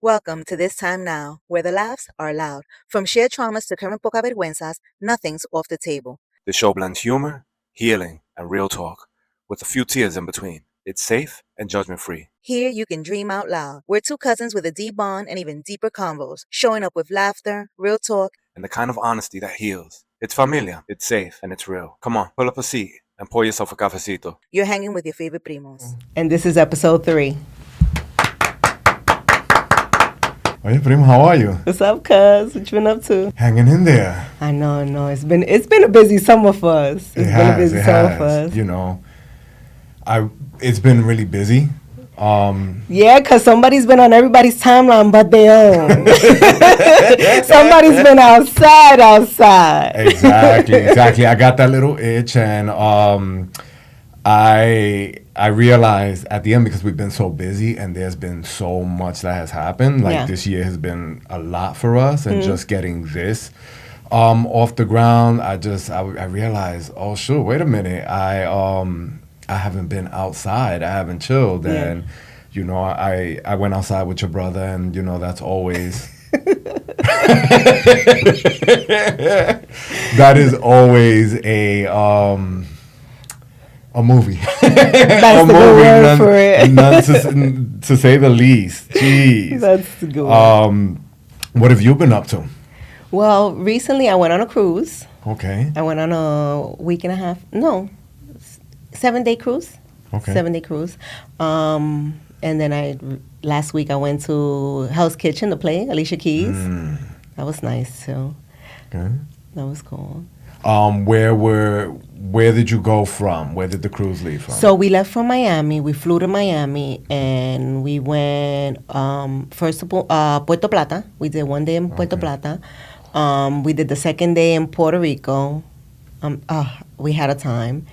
Welcome to This Time Now, where the laughs are loud. From shared traumas to current poca vergüenzas, nothing's off the table. The show blends humor, healing, and real talk, with a few tears in between. It's safe and judgment-free. Here you can dream out loud. We're two cousins with a deep bond and even deeper convos, showing up with laughter, real talk, And the kind of honesty that heals. It's familia, it's safe, and it's real. Come on, pull up a seat and pour yourself a cafecito. You're hanging with your favorite primos. And this is episode 3. Oye, primo, how are you? What's up, cuz? What you been up to? Hanging in there. I know. It's been a busy summer for us. It's been a busy summer for us. You know, it's been really busy. Yeah, because somebody's been on everybody's timeline but their own. Somebody's been outside. Exactly. I got that little itch, and I realized at the end, because we've been so busy and there's been so much that has happened. Like this year has been a lot for us, and just getting this off the ground, I realized, oh shoot, wait a minute, I haven't been outside, I haven't chilled, and you know, I went outside with your brother, and you know, that's always that is always a movie. That's the good word for it. To say the least. Jeez. That's the good word. What have you been up to? Well, recently I went on a cruise. Okay. I went on a 7-day cruise. Okay. 7-day cruise. And then last week I went to Hell's Kitchen to play Alicia Keys. That was nice too. Okay. That was cool. Where did you go from? Where did the cruise leave from? So we left from Miami. We flew to Miami, and we went first to Puerto Plata. We did 1 day in Puerto Plata. We did the second day in Puerto Rico. We had a time.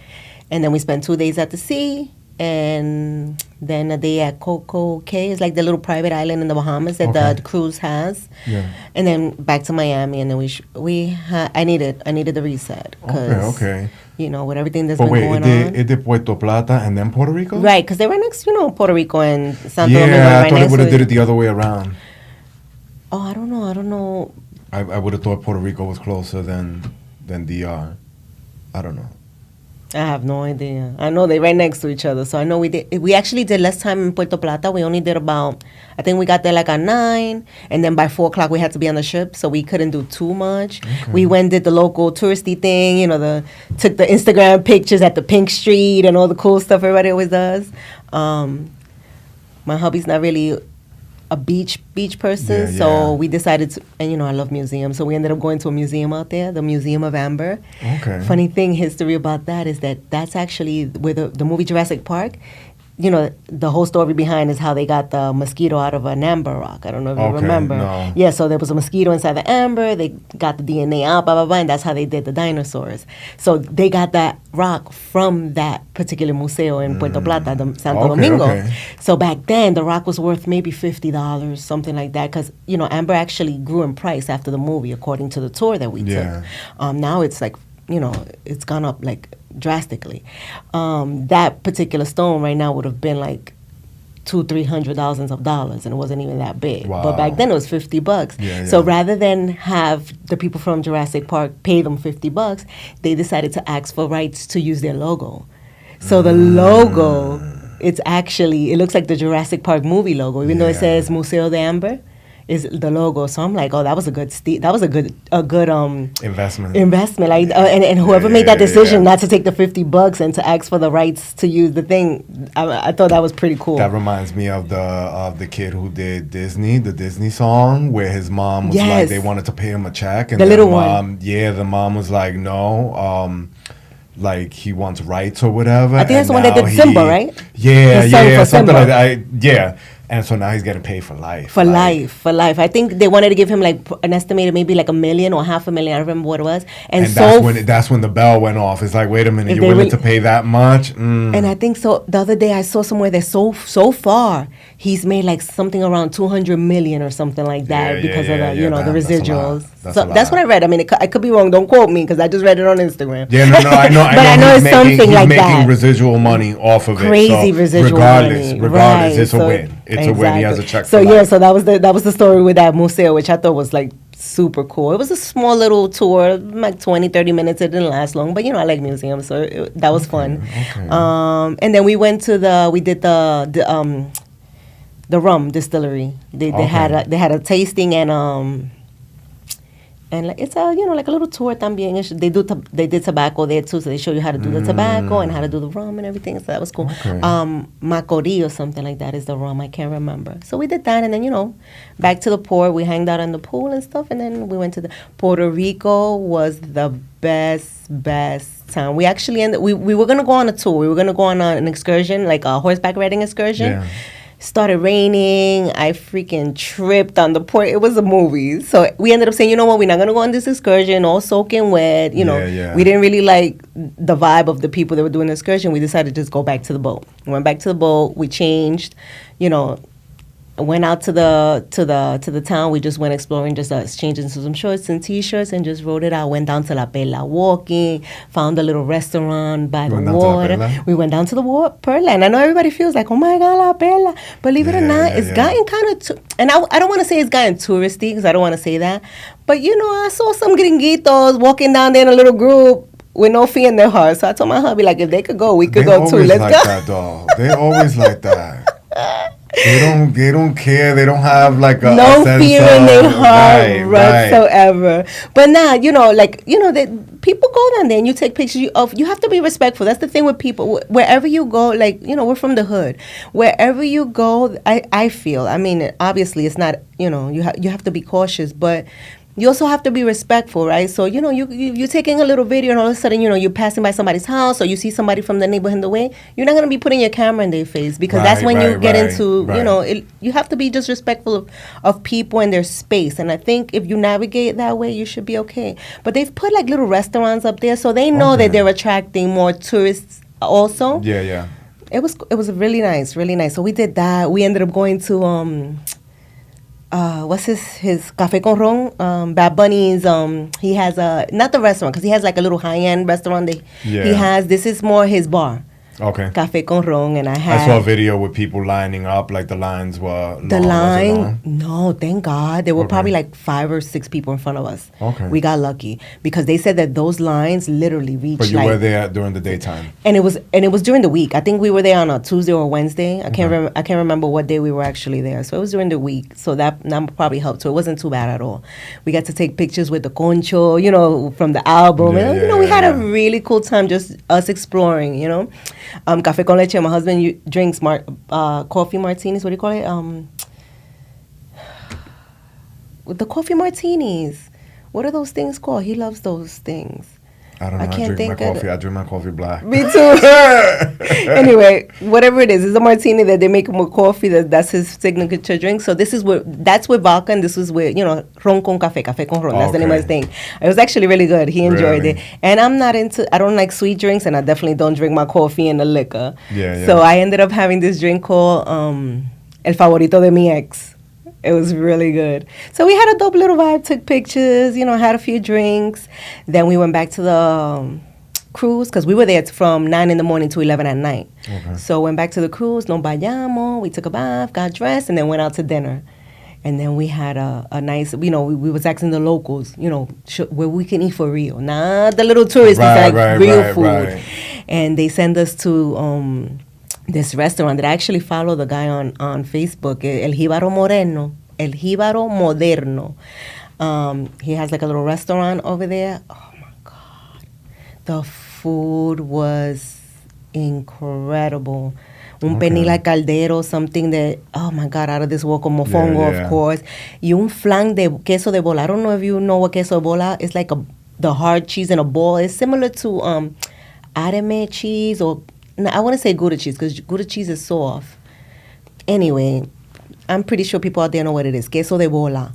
And then we spent 2 days at the sea, and then a day at Coco Cay. It's like the little private island in the Bahamas that the cruise has. Yeah. And then back to Miami, and then I needed the reset. Okay. You know, with everything that's been going on. It did Puerto Plata and then Puerto Rico? Right, because they were next, Puerto Rico and Santo Domingo. Yeah, right I thought next it would have to did it the other way around. Oh, I don't know. I would have thought Puerto Rico was closer than DR. I don't know. I have no idea. I know they're right next to each other. So I know we actually did less time in Puerto Plata. We only did about, I think we got there like at 9. And then by 4 o'clock we had to be on the ship. So we couldn't do too much. Okay. We went did the local touristy thing, took the Instagram pictures at the Pink Street and all the cool stuff everybody always does. My hubby's not really a beach person, so we decided to, and I love museums, so we ended up going to a museum out there, the Museum of Amber. Okay. Funny thing, history about that is that's actually where the movie Jurassic Park, the whole story behind is how they got the mosquito out of an amber rock. I don't know if you remember. No. Yeah, so there was a mosquito inside the amber. They got the DNA out, blah, blah, blah, and that's how they did the dinosaurs. So they got that rock from that particular museo in Puerto Plata, the Santo Domingo. Okay. So back then, the rock was worth maybe $50, something like that, because, amber actually grew in price after the movie, according to the tour that we took. Now it's like, it's gone up like drastically. That particular stone right now would have been like $200,000-$300,000, and it wasn't even that big. Wow. But back then it was $50. Yeah. So rather than have the people from Jurassic Park pay them $50, they decided to ask for rights to use their logo. So the logo, it looks like the Jurassic Park movie logo, even though it says Museo de Amber. Is the logo. So I'm like, oh, that was a good investment. Like, and whoever made that decision not to take the $50 and to ask for the rights to use the thing, I thought that was pretty cool. That reminds me of the kid who did the Disney song, where his mom was like, they wanted to pay him a check, and the little one. Yeah, the mom was like, no. Like he wants rights or whatever. I think that's the one that did Simba, right? Yeah, something like that. And so now he's getting paid for life. For life. I think they wanted to give him like an estimated maybe like $1 million or $500,000. I don't remember what it was. And so that's when the bell went off. It's like, wait a minute, you're willing to pay that much? And I think so. The other day I saw somewhere that so far he's made like something around $200 million or something like that because of the the residuals. That's what I read. I mean, I could be wrong. Don't quote me because I just read it on Instagram. Yeah, no, I know. But I know it's something like that. He's making residual money off of Crazy it. So residual regardless, money. Right, it's a win. to win. He has a check. So for yeah, life. so that was the story with that museo, which I thought was like super cool. It was a small little tour, like 20, 30 minutes. It didn't last long, but I like museums, so that was fun. Okay. And then we did the rum distillery. They had a tasting and like it's a like a little tour también. They did tobacco there too, so they show you how to do the tobacco and how to do the rum and everything. So that was cool. Okay. Macori or something like that is the rum. I can't remember. So we did that, and then back to the port. We hanged out on the pool and stuff, and then we went to Puerto Rico. Was the best time. We actually we were gonna go on a tour. We were gonna go on an excursion, like a horseback riding excursion. Yeah. Started raining. I freaking tripped on the port. It was a movie. So we ended up saying, you know what, we're not going to go on this excursion all soaking wet. We didn't really like the vibe of the people that were doing the excursion. We decided to just go back to the boat. We went back to the boat. We changed, went out to the town. We just went exploring, just exchanging some shorts and T-shirts, and just rode it out. Went down to La Perla walking, found a little restaurant by the water. We went down to the Perla, and I know everybody feels like, oh my God, La Perla. Believe it or not, it's gotten kind of, and I don't want to say it's gotten touristy, because I don't want to say that, but I saw some gringuitos walking down there in a little group with no fear in their heart. So I told my hubby, like, if they could go, we could go too. Let's go. That, dog. They always like that. They don't care. They don't have like a fear in their heart whatsoever. Right. But now, people go down there and you take pictures of. You have to be respectful. That's the thing with people. Wherever you go, like we're from the hood. Wherever you go, I feel. I mean, obviously, it's not. You have to be cautious, but you also have to be respectful, right? So, you're taking a little video and all of a sudden, you're passing by somebody's house or you see somebody from the neighborhood in the way. You're not going to be putting your camera in their face, because that's when you get into, you have to be just respectful of people and their space. And I think if you navigate that way, you should be okay. But they've put like little restaurants up there, so they know that they're attracting more tourists also. Yeah. It was really nice, really nice. So we did that. We ended up going to... what's his Café con Ron? Bad Bunny's, he has not the restaurant, because he has like a little high-end restaurant that he has. This is more his bar. Okay. Café con Ron, and I saw a video with people lining up, like the lines were long. No, thank God. There were probably like 5 or 6 people in front of us. Okay. We got lucky, because they said that those lines literally reached. But you were there during the daytime. And it was during the week. I think we were there on a Tuesday or Wednesday. I can't remember what day we were actually there. So it was during the week. So that probably helped too. It wasn't too bad at all. We got to take pictures with the concho, from the album. We had a really cool time, just us exploring, Café con leche. My husband drinks coffee martinis. What do you call it? The coffee martinis. What are those things called? He loves those things. I don't know. I drink my coffee black. Me too. Anyway, whatever it is, it's a martini that they make with coffee. That's his signature drink. So that's with vodka, and this was with ron con café con ron. That's the name of the thing. It was actually really good. He enjoyed it. And I don't like sweet drinks, and I definitely don't drink my coffee and the liquor. Yeah. So I ended up having this drink called El Favorito de mi Ex. It was really good. So we had a dope little vibe, took pictures, had a few drinks. Then we went back to the cruise, because we were there from 9 in the morning to 11 at night. Okay. So went back to the cruise, nos bañamos, we took a bath, got dressed, and then went out to dinner. And then we had a nice, we was asking the locals, where we can eat for real. Not the little tourists, real food. Right. And they sent us to... this restaurant that I actually follow the guy on Facebook, El Jíbaro Moderno. He has like a little restaurant over there. Oh my God. The food was incredible. Un pernil al caldero, something that, oh my God, out of this world, como mofongo, of course. Y un flan de queso de bola. I don't know if you know what queso de bola is. Like the hard cheese in a ball. It's similar to areme cheese, or I want to say Gouda cheese, because Gouda cheese is soft. Anyway, I'm pretty sure people out there know what it is. Queso de bola.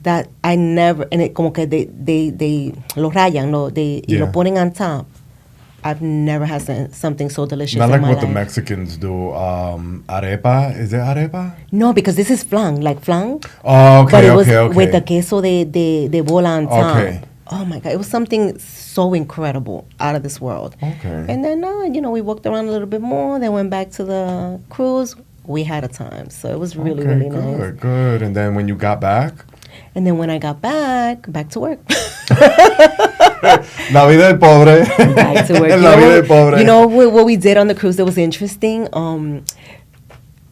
That I never, and it como que they lo rayan, y lo ponen on top. I've never had something so delicious Not in like my what life. The Mexicans do. Arepa? Is it arepa? No, because this is flan, like flan. Oh, okay, but it was okay. with the queso de bola on top. Okay. Oh my God, it was something so incredible, out of this world. Okay. And then, we walked around a little bit more. Then went back to the cruise. we had a time. So it was really, really nice. Good. And then when you got back? And then when I got back to work. La vida del pobre. Back to work. La vida del pobre. You know what we did on the cruise that was interesting?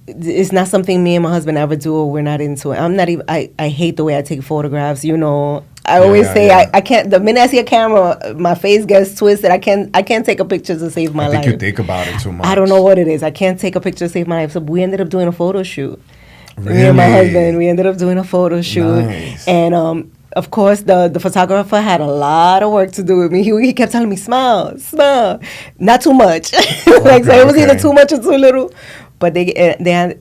It's not something me and my husband ever do, or we're not into it. I'm not even, I hate the way I take photographs, you know. I always say I can't, the minute I see a camera, my face gets twisted. I can't take a picture to save my life. I think you think about it too much. I don't know what it is. I can't take a picture to save my life. So we ended up doing a photo shoot. Really? Me and my husband, we ended up doing a photo shoot. Nice. And of course, the photographer had a lot of work to do with me. He kept telling me, smile, not too much. So it was either too much or too little. But they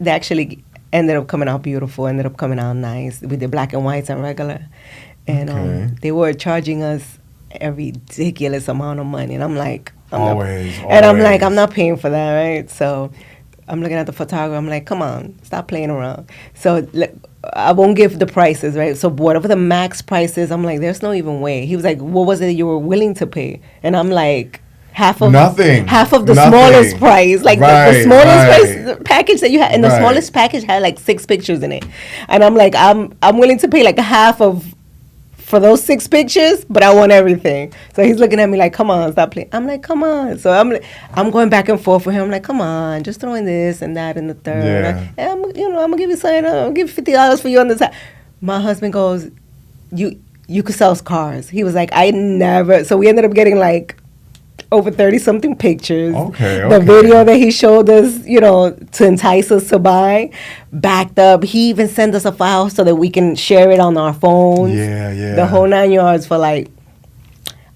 actually ended up coming out beautiful. Ended up coming out nice. We did black and whites and regular, and they were charging us a ridiculous amount of money. And I'm like, I'm not paying for that, right? So I'm looking at the photographer. I'm like, come on, stop playing around. So I won't give the prices, right? So whatever the max price is, I'm like, there's no even way. He was like, what was it you were willing to pay? And I'm like, half of the smallest price, like the smallest price package that you had, and the smallest package had like 6 pictures in it. And I'm like, I'm willing to pay like half of for those 6 pictures, but I want everything. So he's looking at me like, come on, stop playing. I'm like, come on. So I'm going back and forth with him. I'm like, come on, just throwing this and that and the third. Yeah. And I'm gonna give you something. I'll give you $50 for you on the side. My husband goes, you could sell cars. He was like, I never. So we ended up getting like over 30-something pictures. Okay. The video that he showed us, to entice us to buy, backed up. He even sent us a file so that we can share it on our phones. Yeah. The whole 9 yards for like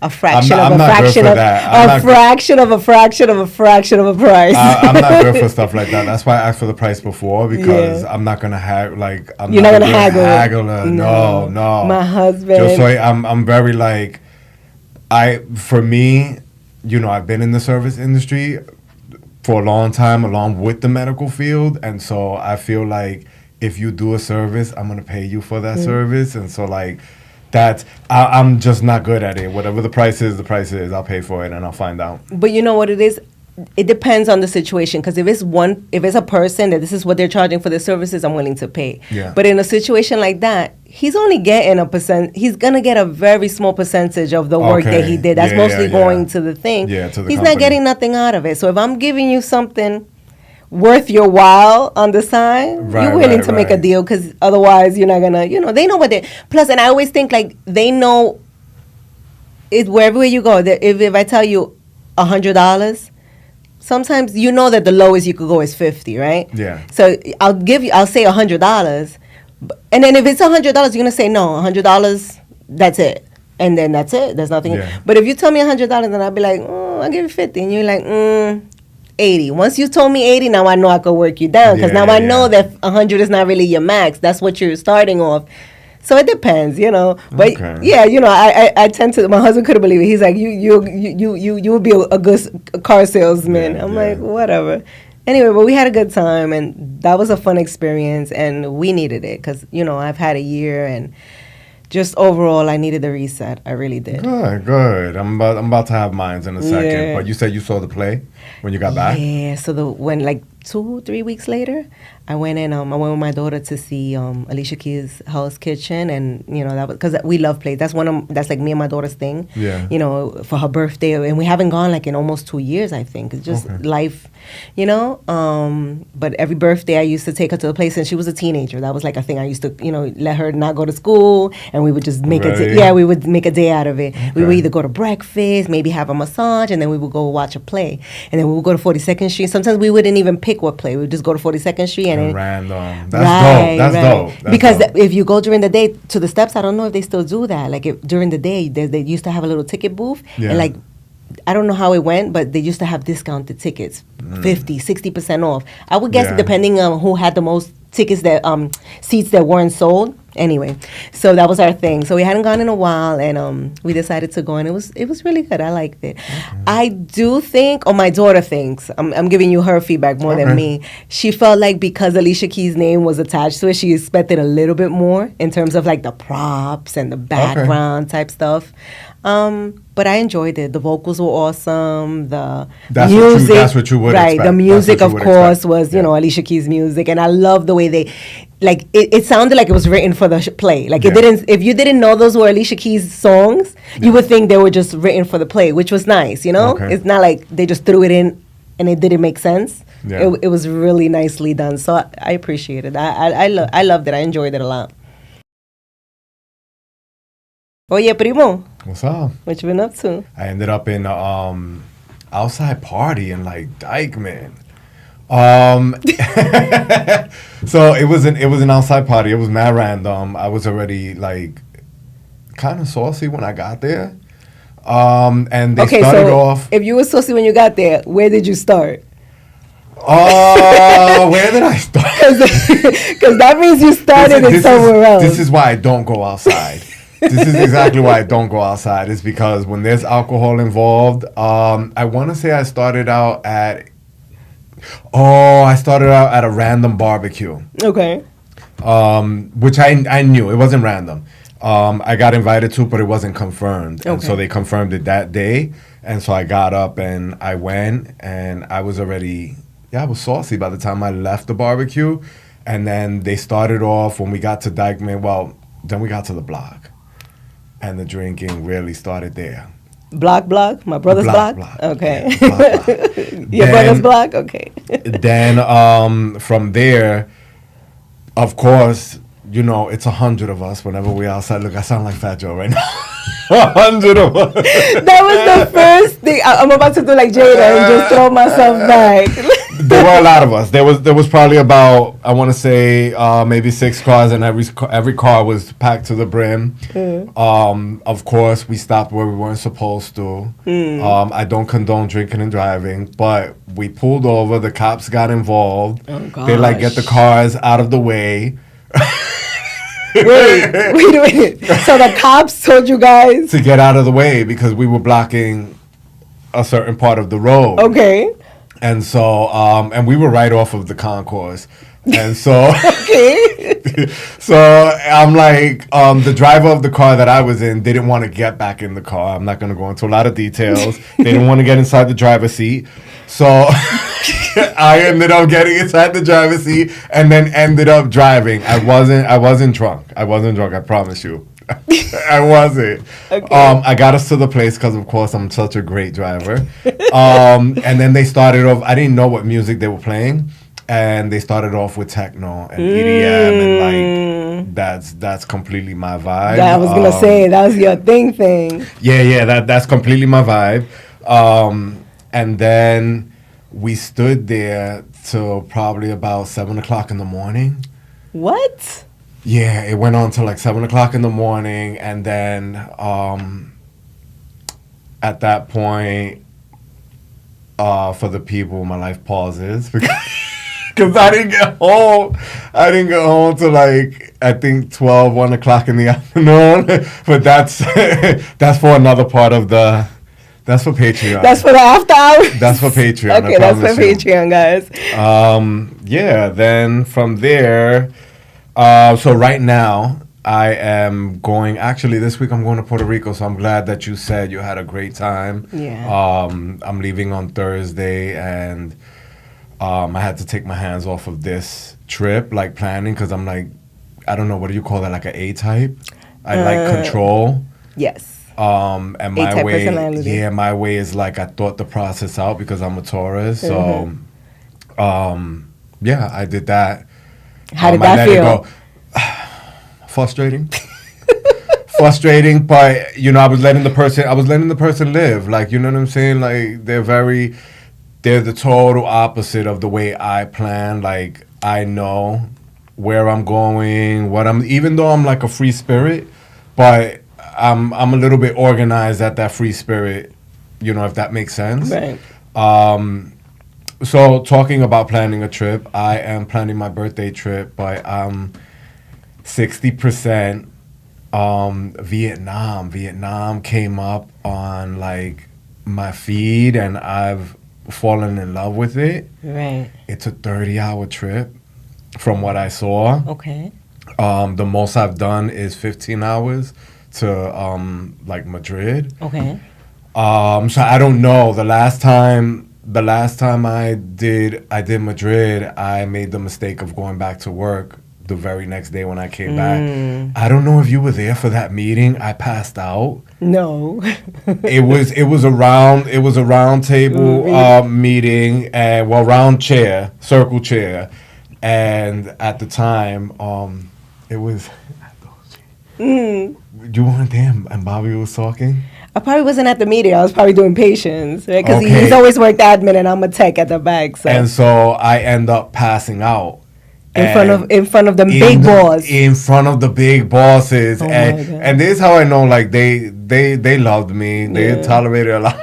a fraction of a fraction of a price. I'm not good for stuff like that. That's why I asked for the price before, because I'm not gonna haggle. You're not gonna haggle. No. My husband. Just so I'm very like, for me, I've been in the service industry for a long time, along with the medical field, and so I feel like if you do a service, I'm gonna pay you for that service, and so like that's I'm just not good at it. Whatever the price is, I'll pay for it, and I'll find out. But you know what it is? It depends on the situation, because if it's a person that this is what they're charging for their services, I'm willing to pay. Yeah. But in a situation like that, he's only getting he's gonna get a very small percentage of the work that he did. That's mostly going to the thing. Yeah, to the He's company. not getting nothing out of it. So if I'm giving you something worth your while on the side, you're willing to make a deal, because otherwise you're not gonna, they know what they. Plus, and I always think like they know it wherever you go. That if I tell you $100. Sometimes that the lowest you could go is 50, right? Yeah. So I'll say $100, and then if it's $100, you're gonna say no, $100, that's it, and then that's it. There's nothing. Yeah. But if you tell me $100, then I'll be like, I'll give you 50, and you're like, 80. Once you told me 80, now I know I could work you down, because I know that 100 is not really your max. That's what you're starting off. So it depends, But I tend to. My husband couldn't believe it. He's like, you would be a good car salesman. I'm like, whatever. Anyway, but we had a good time, and that was a fun experience, and we needed it because I've had a year, and just overall, I needed a reset. I really did. Good. I'm about to have mine in a second. Yeah. But you said you saw the play when you got back. Yeah. So when like 2-3 weeks later, I went with my daughter to see Alicia Keys' Hell's Kitchen, and that was because we love plays. That's that's like me and my daughter's thing. Yeah. For her birthday, and we haven't gone like in almost 2 years. I think it's just life, But every birthday I used to take her to the place, and she was a teenager. That was like a thing. I used to let her not go to school, and we would just make we would make a day out of it. Okay. We would either go to breakfast, maybe have a massage, and then we would go watch a play, and then we would go to 42nd Street. Sometimes we wouldn't even pick what play. We would just go to 42nd Street and random. That's dope. Because if you go during the day to the steps, I don't know if they still do that. Like during the day, they used to have a little ticket booth, and like I don't know how it went, but they used to have discounted tickets, 50, 60% off. I would guess depending on who had the most tickets that seats that weren't sold, Anyway, so that was our thing. So we hadn't gone in a while, and we decided to go, and it was really good. I liked it. I do think, or my daughter thinks, I'm giving you her feedback more than me. She felt like because Alicia Keys' name was attached to it, she expected a little bit more in terms of like the props and the background type stuff. But I enjoyed it. The vocals were awesome. The music, that's what you would expect. The music, of course, was you know Alicia Keys' music, and I love the way they, like it sounded like it was written for the play. Like it didn't. If you didn't know those were Alicia Keys songs, you would think they were just written for the play, which was nice. You know, it's not like they just threw it in and it didn't make sense. Yeah. It was really nicely done. So I appreciate it. I loved it. I enjoyed it a lot. Oye, primo. What's up? What you been up to? I ended up in outside party in like Dykeman. So it was an outside party. It was mad random. I was already like kind of saucy when I got there. And they started off. If you were saucy when you got there, where did you start? Where did I start? Because that means you started somewhere else. This is why I don't go outside. This is exactly why I don't go outside. It's because when there's alcohol involved, I want to say I started out at a random barbecue. Okay. Which I knew. It wasn't random. I got invited to, but it wasn't confirmed. Okay. And so they confirmed it that day. And so I got up and I went, and I was already, I was saucy by the time I left the barbecue. And then they started off when we got to Dykeman. Well, then we got to the block. And the drinking really started there. Block? My brother's block? Okay. Yeah, block. Your brother's block? Okay. Then from there, of course, you know, it's 100 of us whenever we're outside. Look, I sound like Fat Joe right now. 100 of us. That was the first thing. I'm about to do like Jada and just throw myself back. There were a lot of us. There was probably about, I want to say, maybe 6 cars, and every car was packed to the brim. Of course, we stopped where we weren't supposed to. I don't condone drinking and driving, but we pulled over. The cops got involved. Oh, gosh. They get the cars out of the way. Wait a minute. So the cops told you guys to get out of the way because we were blocking a certain part of the road. Okay. And so, and we were right off of the concourse. And so, so I'm like, the driver of the car that I was in didn't want to get back in the car. I'm not going to go into a lot of details. They didn't want to get inside the driver's seat. So I ended up getting inside the driver's seat and then ended up driving. I wasn't drunk. I promise you. I wasn't. Okay. I got us to the place because, of course, I'm such a great driver. And then they started off. I didn't know what music they were playing, and they started off with techno and EDM, and like that's completely my vibe. I was gonna say that was your thing. Yeah. That's completely my vibe. And then we stood there till probably about 7:00 in the morning. What? Yeah, it went on till like 7:00 in the morning, and then at that point, for the people, my life pauses because I didn't get home. I didn't get home till like I think 1 o'clock in the afternoon. But that's for another part of the. That's for Patreon. That's for the after hours. That's for Patreon. Okay, that's for Patreon, guys. Yeah. Then from there. So right now, I am going, actually this week I'm going to Puerto Rico, so I'm glad that you said you had a great time. Yeah. I'm leaving on Thursday, and I had to take my hands off of this trip, like planning, because I'm like, I don't know, what do you call that, like an A-type? I like control. Yes. And my A-type way, personality. yeah, my way is like I thought the process out because I'm a Taurus. So, yeah, I did that. How did that feel? Frustrating. Frustrating, but you know, I was letting the person live. Like, you know what I'm saying? Like, they're the total opposite of the way I plan. Like, I know where I'm going, even though I'm like a free spirit, but I'm a little bit organized at that free spirit, you know, if that makes sense. Right. So talking about planning a trip, I am planning my birthday trip, but I'm 60% Vietnam. Vietnam came up on like my feed, and I've fallen in love with it. Right. It's a 30-hour trip from what I saw. Okay. The most I've done is 15 hours to like Madrid. Okay. So I don't know. The last time I did Madrid, I made the mistake of going back to work the very next day when I came back. I don't know if you were there for that meeting. I passed out. No. It was a round table meeting, and circle chair, and at the time it was. You weren't there, and Bobby was talking. I probably wasn't at the meeting. I was probably doing patients, right? Because he's always worked admin, and I'm a tech at the back. So. And so I end up passing out in front of the big boss. In front of the big bosses, Oh and this is how I know, like they loved me. They tolerated a lot.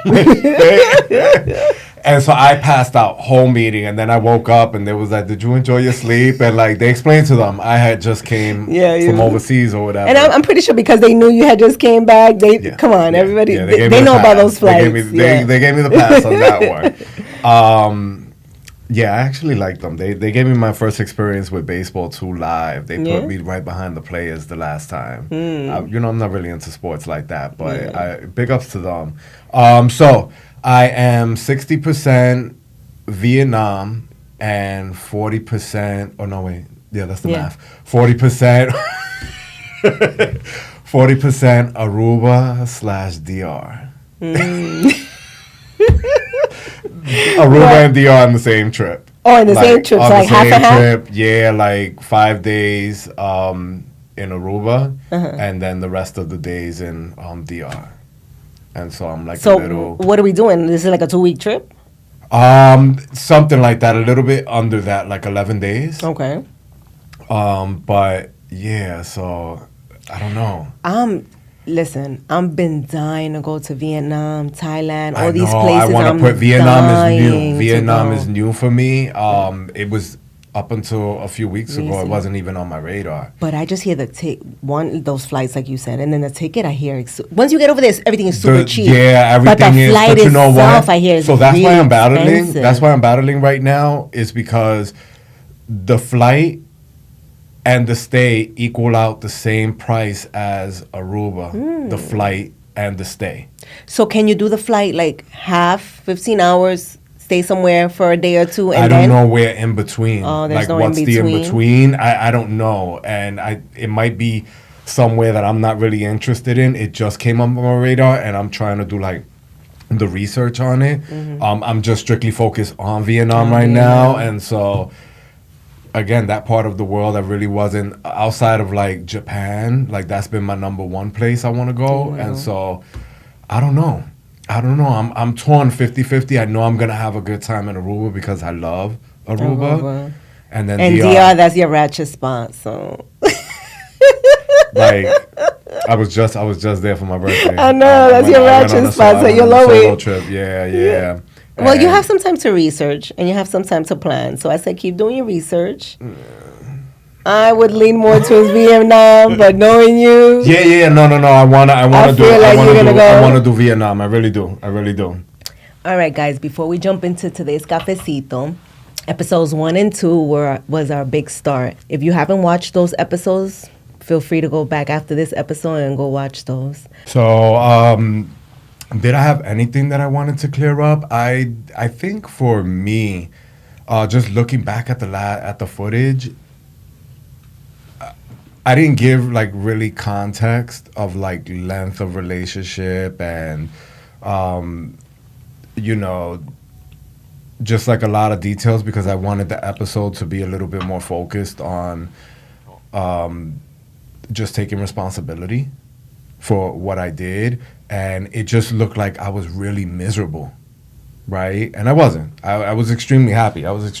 And so I passed out whole meeting, and then I woke up, and they was like, "Did you enjoy your sleep?" And like they explained to them, I had just came from overseas or whatever. And I'm pretty sure because they knew you had just came back. Everybody they know about those flights. They gave me the pass on that one. Yeah, I actually liked them. They gave me my first experience with Baseball 2 live. They put me right behind the players the last time. I'm not really into sports like that, but big ups to them. So I am 60% Vietnam and 40%. Oh no, wait. Yeah, that's the math. 40%. 40% Aruba/DR. Aruba and DR on the same trip. Oh, in the same trip, so like half and half? Yeah, like 5 days in Aruba, and then the rest of the days in DR. And so I'm like so what are we doing? This is like a 2-week trip? Something like that, a little bit under that, like 11 days. Okay. But yeah, so I don't know. Listen, I've been dying to go to Vietnam, Thailand, all these I places. want to put Vietnam is new. Vietnam is new for me. It was up until a few weeks ago. It wasn't even on my radar. But I just hear those flights, like you said, and then the ticket. I hear once you get over there, everything is super cheap. Yeah, everything but the flight But you know what? I hear so that's really why I'm battling. expensive. That's why I'm battling right now. Is because the flight and the stay equal out the same price as Aruba, the flight and the stay. So can you do the flight like half, 15 hours, stay somewhere for a day or two, and I don't know where in between. Oh, there's like no what's in the between? in between? I don't know, and it might be somewhere that I'm not really interested in. It just came up on my radar, and I'm trying to do like the research on it. I'm just strictly focused on Vietnam right now, and so. Again, that part of the world I really wasn't outside of like Japan. Like that's been my number one place I want to go. And so I don't know. I'm torn 50-50. I know I'm going to have a good time in Aruba because I love Aruba. And then DR, that's your ratchet spot. So like I was just there for my birthday. I know, that's your ratchet spot. So you'll always trip. Yeah. Well, you have some time to research and you have some time to plan. So I said, keep doing your research. I would lean more towards Vietnam, but knowing you, yeah, no. I wanna do Vietnam. I really do. All right, guys. Before we jump into today's cafecito, episodes 1 and 2 was our big start. If you haven't watched those episodes, feel free to go back after this episode and go watch those. So, did I have anything that I wanted to clear up? I think for me, just looking back at the footage, I didn't give like really context of like length of relationship and just like a lot of details because I wanted the episode to be a little bit more focused on just taking responsibility for what I did. And it just looked like I was really miserable, right? And I wasn't. I was extremely happy. It was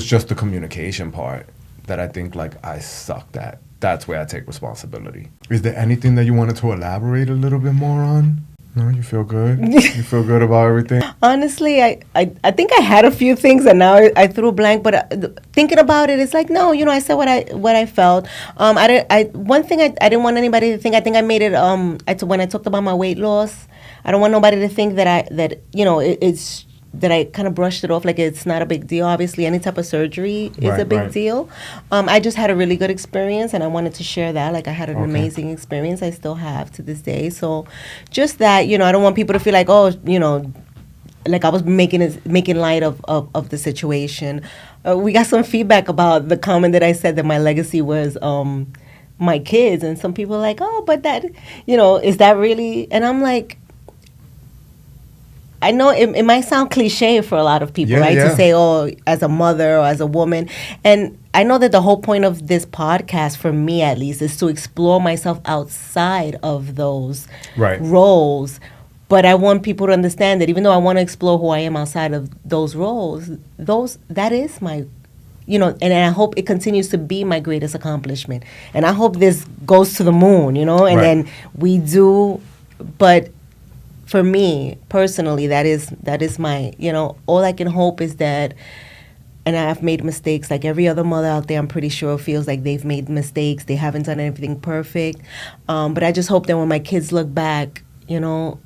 just the communication part that I think like I sucked at. That's where I take responsibility. Is there anything that you wanted to elaborate a little bit more on? No, you feel good. You feel good about everything. Honestly, I think I had a few things and now I threw a blank. But thinking about it, it's like no, I said what I felt. One thing I didn't want anybody to think. I think I made it. When I talked about my weight loss, I don't want nobody to think that it's that I kind of brushed it off like it's not a big deal. Obviously, any type of surgery is a big deal. I just had a really good experience, and I wanted to share that. Like, I had an amazing experience. I still have to this day. So, just that, I don't want people to feel like, oh, like I was making light of the situation. We got some feedback about the comment that I said that my legacy was my kids, and some people are like, oh, but that, is that really? And I'm like, I know it might sound cliche for a lot of people, right? To say, oh, as a mother or as a woman. And I know that the whole point of this podcast, for me at least, is to explore myself outside of those roles. But I want people to understand that even though I want to explore who I am outside of those roles, that is my, and I hope it continues to be my greatest accomplishment. And I hope this goes to the moon, and then we do, but for me personally, that is my, all I can hope is that, and I've made mistakes like every other mother out there, I'm pretty sure feels like they've made mistakes. They haven't done anything perfect. But I just hope that when my kids look back, the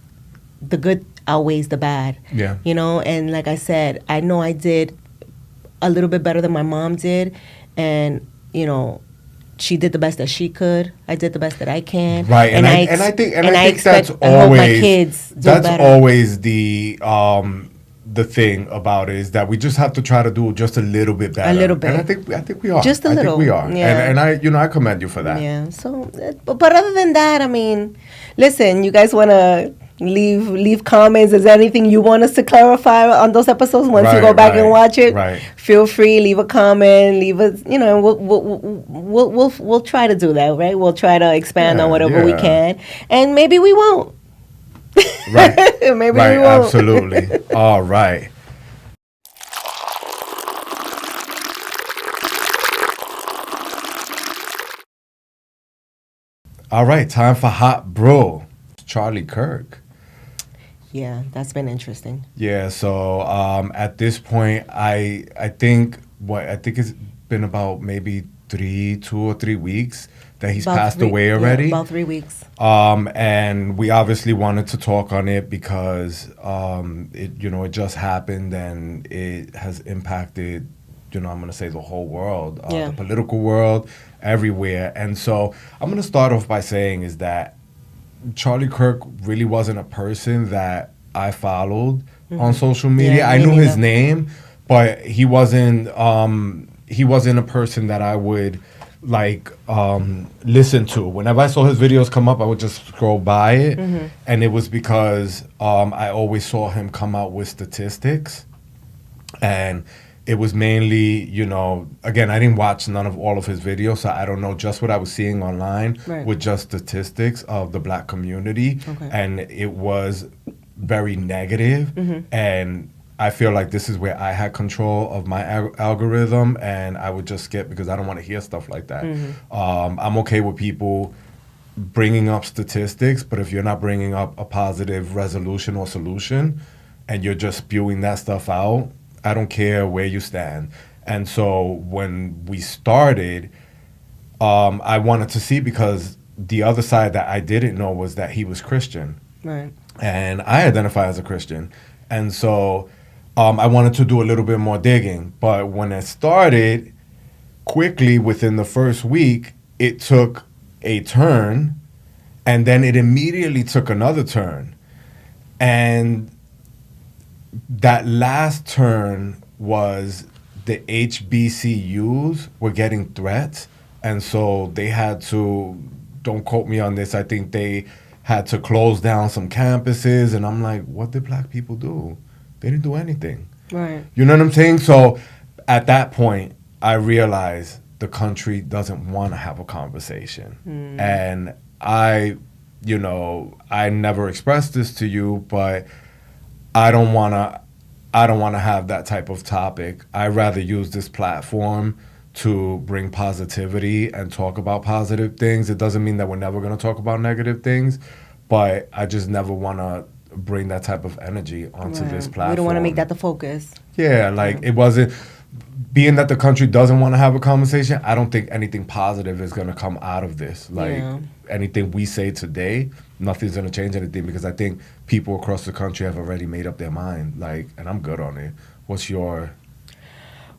good outweighs the bad. Yeah. And like I said, I know I did a little bit better than my mom did. And, she did the best that she could. I did the best that I can. Right, and I think that's always my kids do better. Always the thing about it is that we just have to try to do just a little bit better. A little bit. And I think we are. Just a little. I think we are. Yeah. And I commend you for that. Yeah. So, but other than that, I mean, listen, you guys want to leave comments. Is there anything you want us to clarify on those episodes once you go back and watch it? Right. Feel free, leave a comment, leave a, we'll try to do that, right? We'll try to expand on whatever we can, and maybe we won't. Right. Maybe we won't. Absolutely. All right. All right, time for Hot Bro. Charlie Kirk. Yeah, that's been interesting. Yeah, so at this point, I think it's been about maybe 2 or 3 weeks that he's passed away already. Yeah, about 3 weeks. And we obviously wanted to talk on it because it just happened and it has impacted, I'm going to say the whole world, the political world, everywhere. And so I'm going to start off by saying is that Charlie Kirk really wasn't a person that I followed on social media. I knew his name, but he wasn't a person that I would listen to. Whenever I saw his videos come up, I would just scroll by it. And it was because I always saw him come out with statistics. And it was mainly, again, I didn't watch all of his videos, so I don't know just what I was seeing online with just statistics of the black community. Okay. And it was very negative. And I feel like this is where I had control of my algorithm, and I would just skip because I don't want to hear stuff like that. I'm okay with people bringing up statistics, but if you're not bringing up a positive resolution or solution and you're just spewing that stuff out, I don't care where you stand. And so when we started, I wanted to see, because the other side that I didn't know was that he was Christian. Right. And I identify as a Christian. And so I wanted to do a little bit more digging. But when it started, quickly within the first week, it took a turn, and then it immediately took another turn. And that last turn was the HBCUs were getting threats, and so they had to, don't quote me on this, I think they had to close down some campuses, and I'm like, what did black people do? They didn't do anything. Right. You know what I'm saying? So at that point, I realized the country doesn't want to have a conversation. And I never expressed this to you, but I don't want to have that type of topic. I'd rather use this platform to bring positivity and talk about positive things. It doesn't mean that we're never going to talk about negative things, but I just never want to bring that type of energy onto this platform. We don't want to make that the focus. Yeah, like it wasn't. Being that the country doesn't want to have a conversation, I don't think anything positive is going to come out of this. Like anything we say today, nothing's going to change anything because I think people across the country have already made up their mind. Like, and I'm good on it. What's your...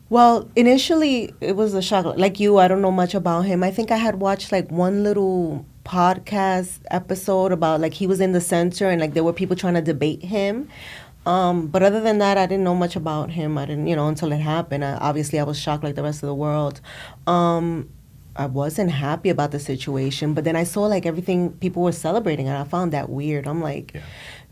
Well, initially it was a shock. Like you, I don't know much about him. I think I had watched like one little podcast episode about like he was in the center and like there were people trying to debate him. But other than that, I didn't know much about him. I didn't, until it happened. Obviously, I was shocked like the rest of the world. I wasn't happy about the situation, but then I saw like everything people were celebrating, and I found that weird. I'm like,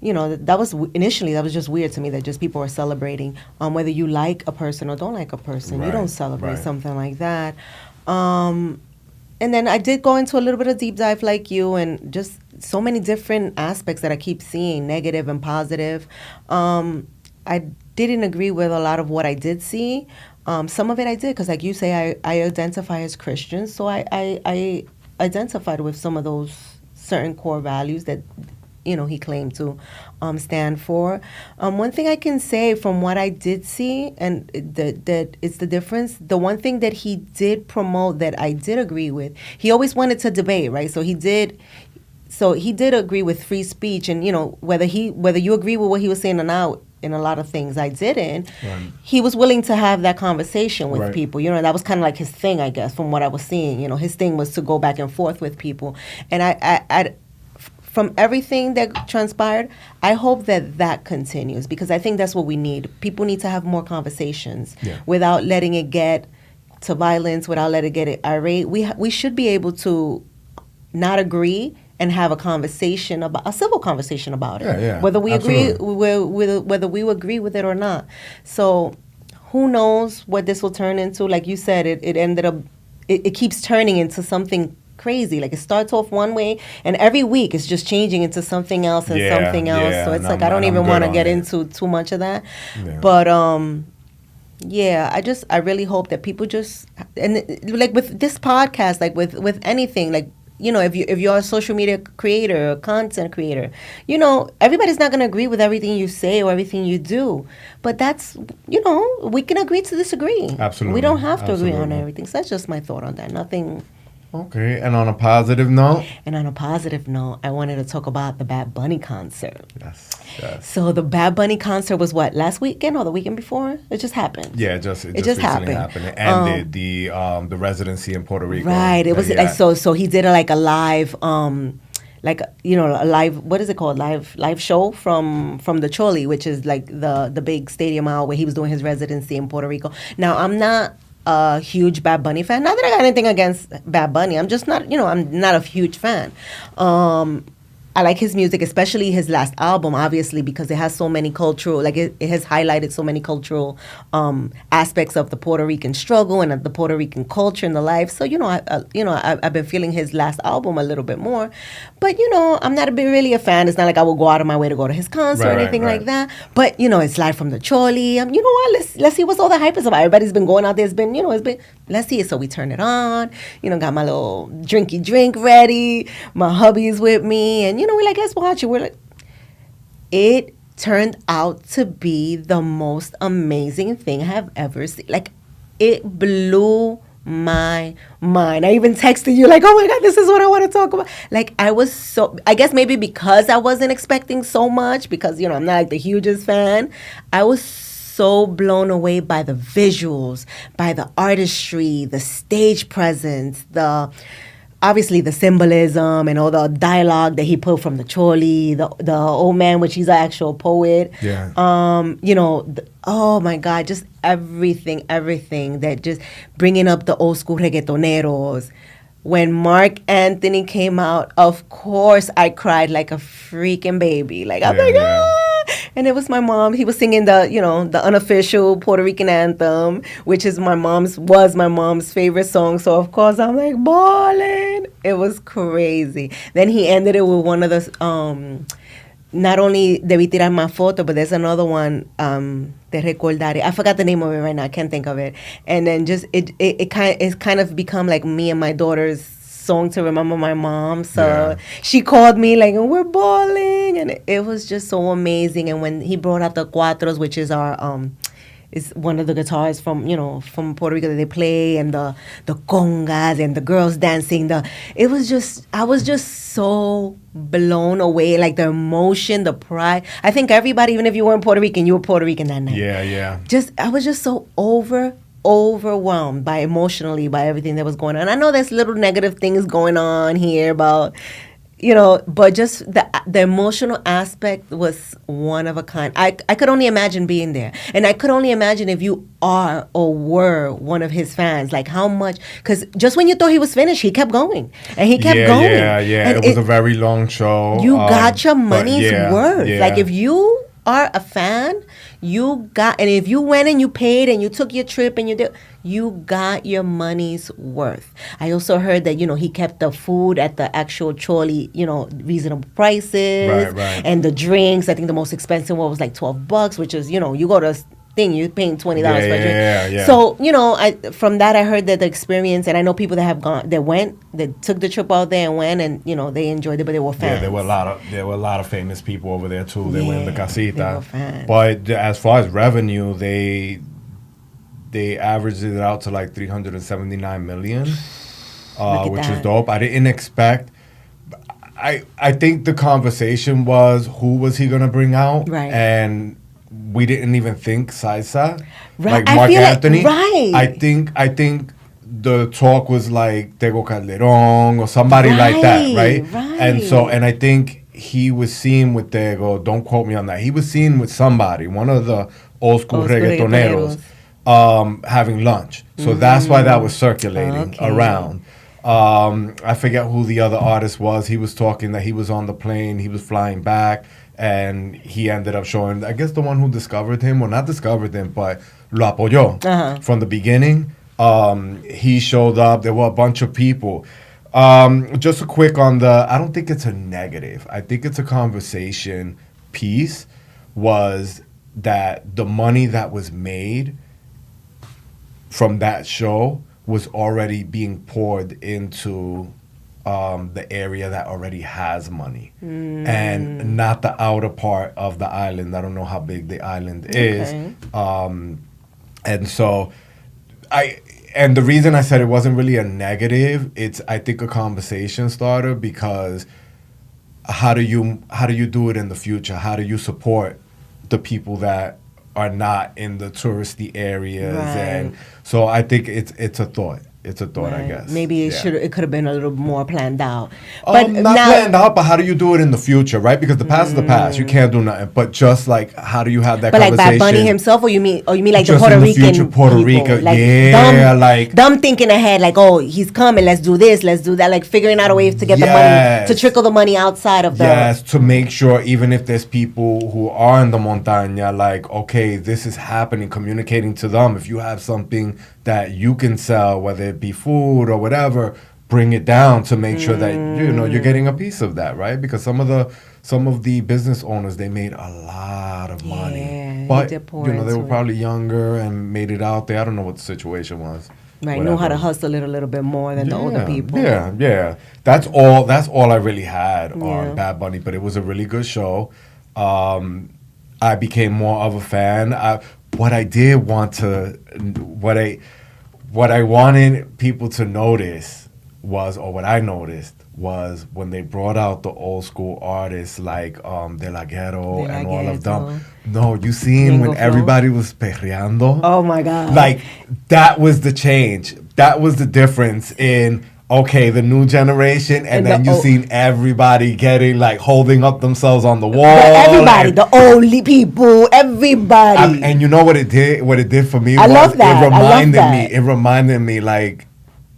that was initially that was just weird to me that just people were celebrating. Whether you like a person or don't like a person, you don't celebrate something like that. And then I did go into a little bit of deep dive like you, and just so many different aspects that I keep seeing, negative and positive. I didn't agree with a lot of what I did see. Some of it I did, because like you say, I identify as Christian, so I identified with some of those certain core values that he claimed to stand for. One thing I can say from what I did see, and that it's the difference, the one thing that he did promote that I did agree with, he always wanted to debate, right? So he did agree with free speech, and whether you agree with what he was saying or not, in a lot of things I didn't, he was willing to have that conversation with people. That was kind of like his thing, I guess, from what I was seeing. His thing was to go back and forth with people. And I from everything that transpired, I hope that continues, because I think that's what we need. People need to have more conversations without letting it get to violence, without letting it get irate. We should be able to not agree and have a civil conversation about it, whether we agree, whether we agree with it or not. So, who knows what this will turn into? Like you said, it ended up, it keeps turning into something crazy. Like it starts off one way, and every week it's just changing into something else and something else. So it's like I don't even want to get into too much of that. But I really hope that people just, and like with this podcast, like with anything, like, if you're a social media creator, a content creator, everybody's not going to agree with everything you say or everything you do. But that's, we can agree to disagree. Absolutely. We don't have to agree on everything. So that's just my thought on that. Nothing. Okay, and on a positive note? I wanted to talk about the Bad Bunny concert. Yes. So the Bad Bunny concert was what, last weekend or the weekend before? It just happened. Yeah, it just happened. It ended the residency in Puerto Rico. Right. It was like so he did a live a live, what is it called? Live show from the Choli, which is like the big stadium out where he was doing his residency in Puerto Rico. Now, I'm not a huge Bad Bunny fan. Not that I got anything against Bad Bunny. I'm just not, I'm not a huge fan. I like his music, especially his last album, obviously, because it has so many cultural, like it has highlighted so many cultural aspects of the Puerto Rican struggle and of the Puerto Rican culture and the life. So, I've been feeling his last album a little bit more. But, I'm not really a fan. It's not like I will go out of my way to go to his concert or anything like that. But, it's live from the Choli. You know what? Let's see what's all the hype is about. Everybody's been going out there. Let's see it. So we turn it on. Got my little drinky drink ready. My hubby's with me. And, we're like, let's watch it. We're like, it turned out to be the most amazing thing I have ever seen. Like, it blew my mind. I even texted you like, oh my God, this is what I want to talk about. Like, I guess maybe because I wasn't expecting so much, because, I'm not like the hugest fan. I was so blown away by the visuals, by the artistry, the stage presence, obviously the symbolism and all the dialogue that he put from the Choli, the old man, which he's an actual poet. Yeah. Oh my God, just everything that just bringing up the old school reggaetoneros. When Mark Anthony came out, of course I cried like a freaking baby. Like, I'm like, ah! And it was my mom. He was singing the unofficial Puerto Rican anthem, which was my mom's favorite song. So of course I'm like bawling. It was crazy. Then he ended it with one of the not only Debí tirar más foto, but there's another one, Te recordaré. I forgot the name of it right now. I can't think of it. And then just it's kind of become like me and my daughter's song to remember my mom. So Yeah. she called me like, and we're bowling, and it was just so amazing. And when he brought out the cuatros, which is our is one of the guitars from from Puerto Rico that they play, and the congas and the girls dancing. I was just so blown away, like the emotion, the pride. I think everybody, even if you weren't Puerto Rican, you were Puerto Rican that night. Yeah. I was just so overwhelmed by emotionally by everything that was going on. I know there's little negative things going on here about but just the emotional aspect was one of a kind. I could only imagine being there, and I could only imagine if you are or were one of his fans, like how much, because just when you thought he was finished, he kept going and he kept going. Yeah. And it was a very long show. You got your money's worth. Yeah. Like if you are a fan, and if you went and you paid and you took your trip and you got your money's worth. I also heard that he kept the food at the actual choli, reasonable prices, right. And the drinks. I think the most expensive one was like $12, which is you go to thing, you're paying $20 for a drink. Yeah. So from that I heard that the experience, and I know people that have gone, that took the trip out there and went, and they enjoyed it, but they were fans. Yeah, there were a lot of famous people over there too. They were in the casita. They were fans. But as far as revenue, they averaged it out to like 379 million, which is dope. I didn't expect. I think the conversation was, who was he gonna bring out, right? And we didn't even think Salsa, right. like Mark Anthony. Right. I think the talk was like Tego Calderon or somebody like that, right? And I think he was seen with Tego. Don't quote me on that. He was seen with somebody, one of the old school reggaetoneros, having lunch. So that's why that was circulating around. I forget who the other artist was. He was talking that he was on the plane, he was flying back, and he ended up showing, I guess the one who discovered him, or not discovered him, but lo apoyó from the beginning. He showed up. There were a bunch of people. Just a quick on I don't think it's a negative. I think it's a conversation piece, was that the money that was made from that show was already being poured into the area that already has money, and not the outer part of the island. I don't know how big the island is. And so and the reason I said it wasn't really a negative, it's, I think, a conversation starter, because how do you do it in the future? How do you support the people that are not in the touristy areas? Right. And so I think it's a thought. It's a thought, right. I guess. Maybe it could have been a little more planned out. But not planned out, but how do you do it in the future, right? Because the past is the past. You can't do nothing. But just like, how do you have that conversation? But like Bad Bunny himself, or you mean like just the Puerto in the Rican future, Puerto people? Rico, like yeah, them thinking ahead, like, oh, he's coming, let's do this, let's do that, like figuring out a way to get the money, to trickle the money outside of the... Yes, to make sure, even if there's people who are in the montaña, like, okay, this is happening, communicating to them. If you have something that you can sell, whether it be food or whatever, bring it down to make sure that you're getting a piece of that, right? Because some of the business owners, they made a lot of money, but they were probably younger and made it out there. I don't know what the situation was. Right, know how to hustle it a little bit more than the older people. Yeah. That's all I really had on Bad Bunny, but it was a really good show. I became more of a fan. What I wanted people to notice was, or what I noticed was, when they brought out the old school artists like De La Ghetto and all of them. No, you seen when everybody was perreando? Oh my God. Like, that was the change. That was the difference in, okay, the new generation, and then you seen everybody getting, like, holding up themselves on the wall. Everybody, the old people, everybody. And you know what it did? What it did for me? I love that. It reminded me, like,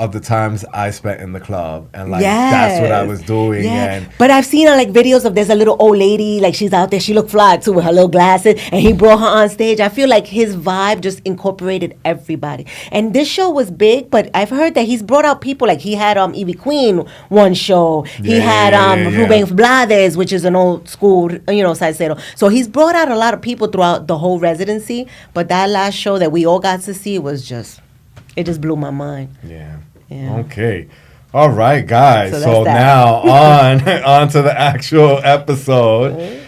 of the times I spent in the club, and like that's what I was doing. And but I've seen like videos of, there's a little old lady, like she's out there, she looked fly too with her little glasses, and he brought her on stage. I feel like his vibe just incorporated everybody. And this show was big, but I've heard that he's brought out people, like he had Ivy Queen one show. He had Rubén Blades, which is an old school, salsero. So he's brought out a lot of people throughout the whole residency, but that last show that we all got to see was just, it just blew my mind. Yeah. Yeah. Okay. All right, guys. So So that's that. now on to the actual episode.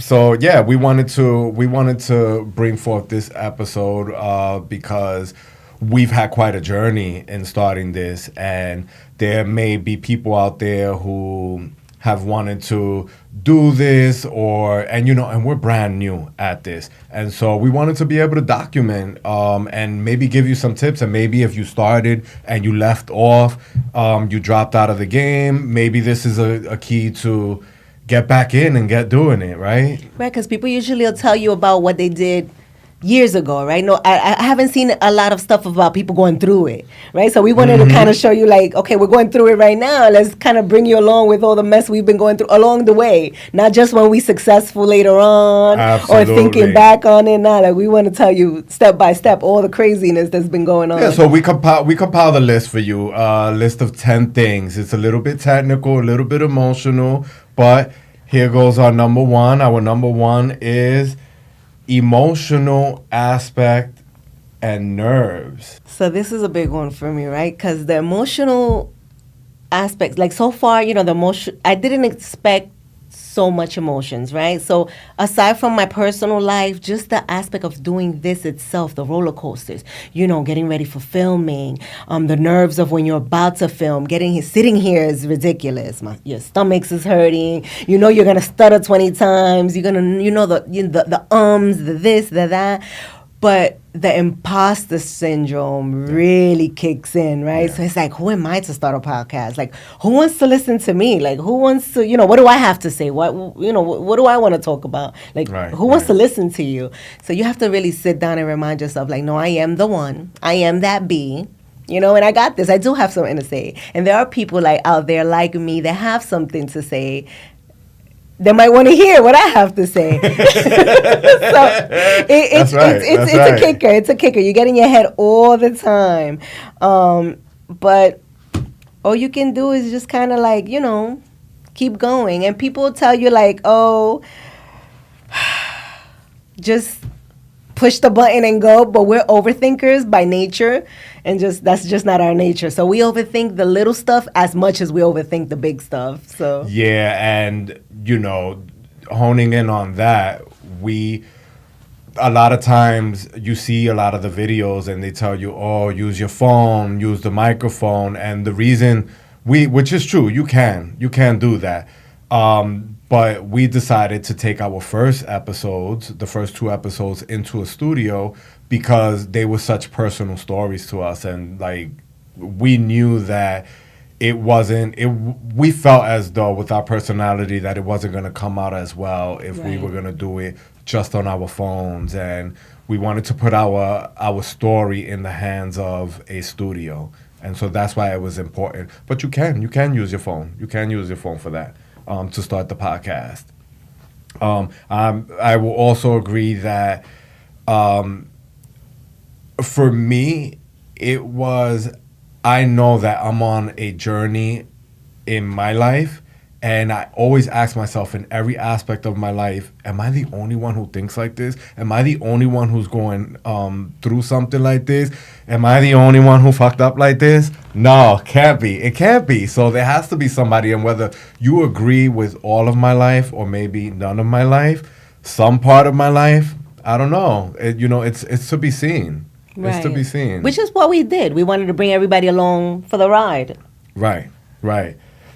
So yeah, we wanted to bring forth this episode because we've had quite a journey in starting this, and there may be people out there who have wanted to do this and we're brand new at this, and so we wanted to be able to document and maybe give you some tips, and maybe if you started and you left off, you dropped out of the game, maybe this is a key to get back in and get doing it, right? Right, because people usually will tell you about what they did years ago, right? No, I haven't seen a lot of stuff about people going through it, right? So we wanted to kind of show you, like, okay, we're going through it right now. Let's kind of bring you along with all the mess we've been going through along the way, not just when we successful later on. Absolutely. Or thinking back on it now. Like, we want to tell you step by step all the craziness that's been going on. Yeah, so we compiled a list for you, a list of 10 things. It's a little bit technical, a little bit emotional, but here goes our number one. Our number one is emotional aspect and nerves. So this is a big one for me, right? Because the emotional aspects, like so far, the emotion, I didn't expect so much emotions, right? So aside from my personal life, just the aspect of doing this itself, the roller coasters, getting ready for filming, the nerves of when you're about to film, sitting here is ridiculous. Your stomach is hurting. You're gonna stutter 20 times. You're gonna, the ums, the this, the that. But the imposter syndrome really kicks in, right? Yeah. So it's like, who am I to start a podcast? Like, who wants to listen to me? Like, who wants to, what do I have to say? What do I want to talk about? Like, who wants to listen to you? So you have to really sit down and remind yourself, like, no, I am the one. I am that bee. And I got this. I do have something to say. And there are people like out there like me that have something to say. They might want to hear what I have to say. So it's a kicker. It's a kicker. You get in your head all the time. But all you can do is just kind of like, keep going. And people tell you like, oh, just push the button and go. But we're overthinkers by nature. And that's just not our nature. So we overthink the little stuff as much as we overthink the big stuff. So yeah, and honing in on that, a lot of times you see a lot of the videos and they tell you, oh, use your phone, use the microphone, and the reason which is true, you can do that. But we decided to take our the first two episodes into a studio because they were such personal stories to us. And like, we knew that we felt as though with our personality that it wasn't going to come out as well if we were going to do it just on our phones. And we wanted to put our story in the hands of a studio. And so that's why it was important. But you can use your phone. You can use your phone for that. To start the podcast. I will also agree that for me, I know that I'm on a journey in my life, and I always ask myself in every aspect of my life, am I the only one who thinks like this? Am I the only one who's going through something like this? Am I the only one who fucked up like this? No, can't be. It can't be. So there has to be somebody, and whether you agree with all of my life or maybe none of my life, some part of my life, I don't know. It's to be seen. Right. It's to be seen. Which is what we did. We wanted to bring everybody along for the ride. Right.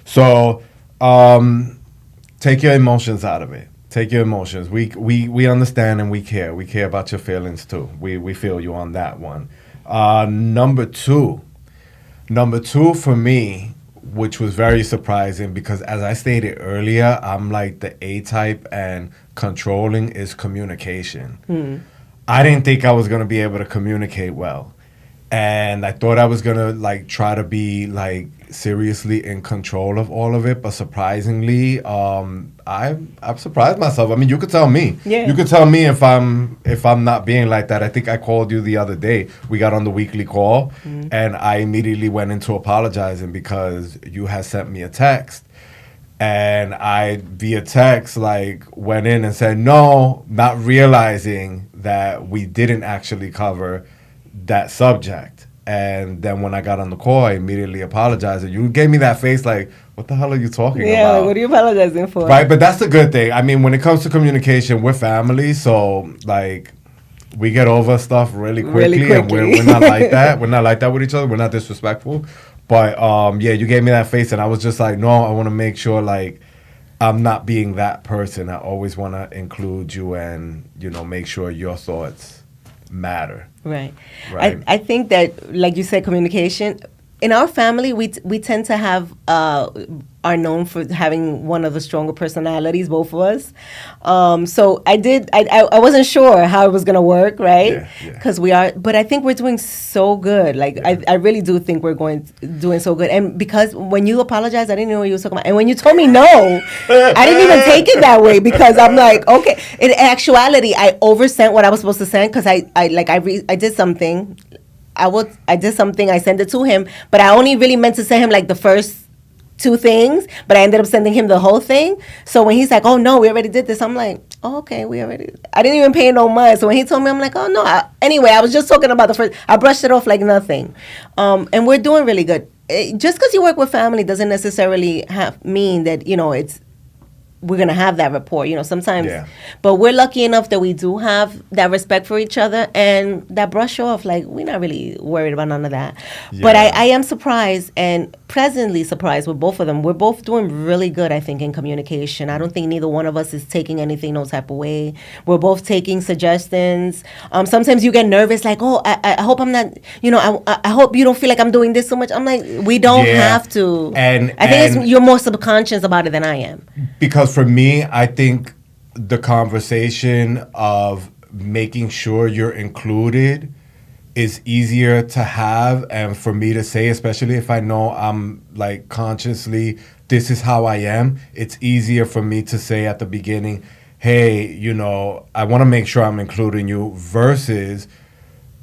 So take your emotions out of it. Take your emotions. We understand and we care. We care about your feelings too. We feel you on that one. Number two for me, which was very surprising because as I stated earlier, I'm like the A-type and controlling is communication. I didn't think I was going to be able to communicate well. And I thought I was going to like try to be like seriously in control of all of it. But surprisingly, I've surprised myself. I mean, you could tell me. Yeah. You could tell me if I'm not being like that. I think I called you the other day. We got on the weekly call and I immediately went into apologizing because you had sent me a text. And I, via text, like, went in and said no, not realizing that we didn't actually cover that subject. And then when I got on the call, I immediately apologized. And you gave me that face like, what the hell are you talking Yeah, about? like, what are you apologizing for? Right, but that's the good thing. I mean, when it comes to communication, we're family, so like we get over stuff really quickly. And we're not like that. We're not like that with each other. We're not disrespectful. But yeah, you gave me that face, and I was just like, no, I want to make sure like I'm not being that person. I always want to include you and, make sure your thoughts matter. Right. Right. I think that, like you said, communication. In our family, we tend to have are known for having one of the stronger personalities, both of us. So I wasn't sure how it was gonna work, right? Because we are, but I think we're doing so good. Like I really do think we're doing so good. And because when you apologized, I didn't know what you were talking about. And when you told me no, I didn't even take it that way because I'm like, okay. In actuality, I oversent what I was supposed to send because I did something. I did something, I sent it to him, but I only really meant to send him like the first 2 things, but I ended up sending him the whole thing. So when he's like, oh no, we already did this, I'm like, oh, okay, I didn't even pay no mind. So when he told me, I'm like, oh no, anyway, I was just talking about the first, I brushed it off like nothing. And we're doing really good. Just because you work with family doesn't necessarily mean that, we're going to have that rapport, sometimes. Yeah. But we're lucky enough that we do have that respect for each other and that brush off. Like, we're not really worried about none of that. Yeah. But I am surprised and pleasantly surprised with both of them. We're both doing really good, I think, in communication. I don't think neither one of us is taking anything no type of way. We're both taking suggestions. Sometimes you get nervous, like, oh, I hope I'm not, I hope you don't feel like I'm doing this so much. I'm like, we don't have to. And I think you're more subconscious about it than I am. Because for me, I think the conversation of making sure you're included is easier to have and for me to say, especially if I know I'm like consciously, this is how I am. It's easier for me to say at the beginning, hey, I want to make sure I'm including you versus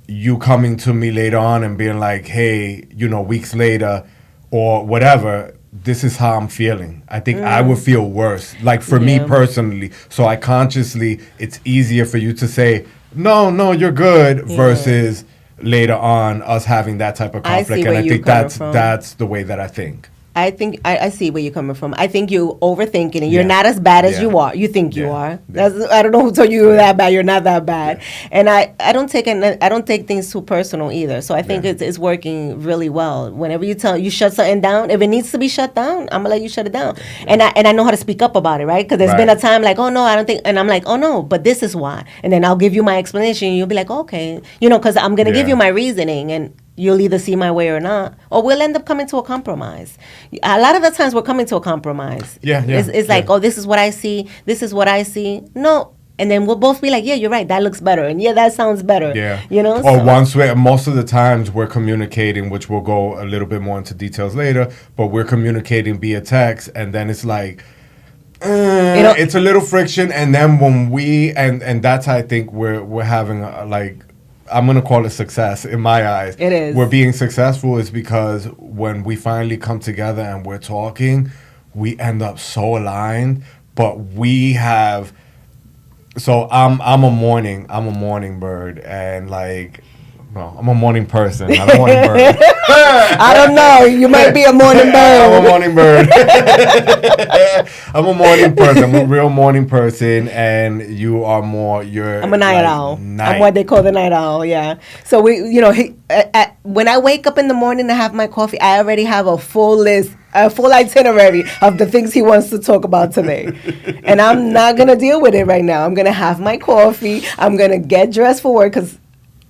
you coming to me later on and being like, hey, weeks later or whatever, this is how I'm feeling. I think I would feel worse. Like for me personally. So I consciously, it's easier for you to say, no, you're good versus later on us having that type of conflict. And I think that's the way that I think. I think I see where you're coming from. I think you're overthinking it. You're not as bad as you are. You think you are. I don't know who told you you're that bad. You're not that bad. And I don't take things too personal either. So I think it's working really well. Whenever you shut something down, if it needs to be shut down, I'm gonna let you shut it down. And I know how to speak up about it, right? Because there's been a time like, oh no, I don't think, and I'm like, oh no, but this is why. And then I'll give you my explanation. And you'll be like, okay, because I'm gonna give you my reasoning and. You'll either see my way or not, or we'll end up coming to a compromise. A lot of the times we're coming to a compromise. It's like, oh, this is what I see. This is what I see. No. And then we'll both be like, yeah, you're right. That looks better. And yeah, that sounds better. Yeah. Or most of the times we're communicating, which we'll go a little bit more into details later, but we're communicating via text. And then it's like, it's a little friction. And then when and that's how I think we're having I'm going to call it success in my eyes. It is. We're being successful is because when we finally come together and we're talking, we end up so aligned, but we have, so I'm a morning bird and I'm a morning person, not a morning bird. I don't know. You might be a morning bird. I'm a morning bird. I'm a morning person. I'm a real morning person, and you are more. I'm a night owl. I'm what they call the night owl. Yeah. So when I wake up in the morning to have my coffee, I already have a full list. A full itinerary of the things he wants to talk about today. And I'm not going to deal with it right now. I'm going to have my coffee. I'm going to get dressed for work because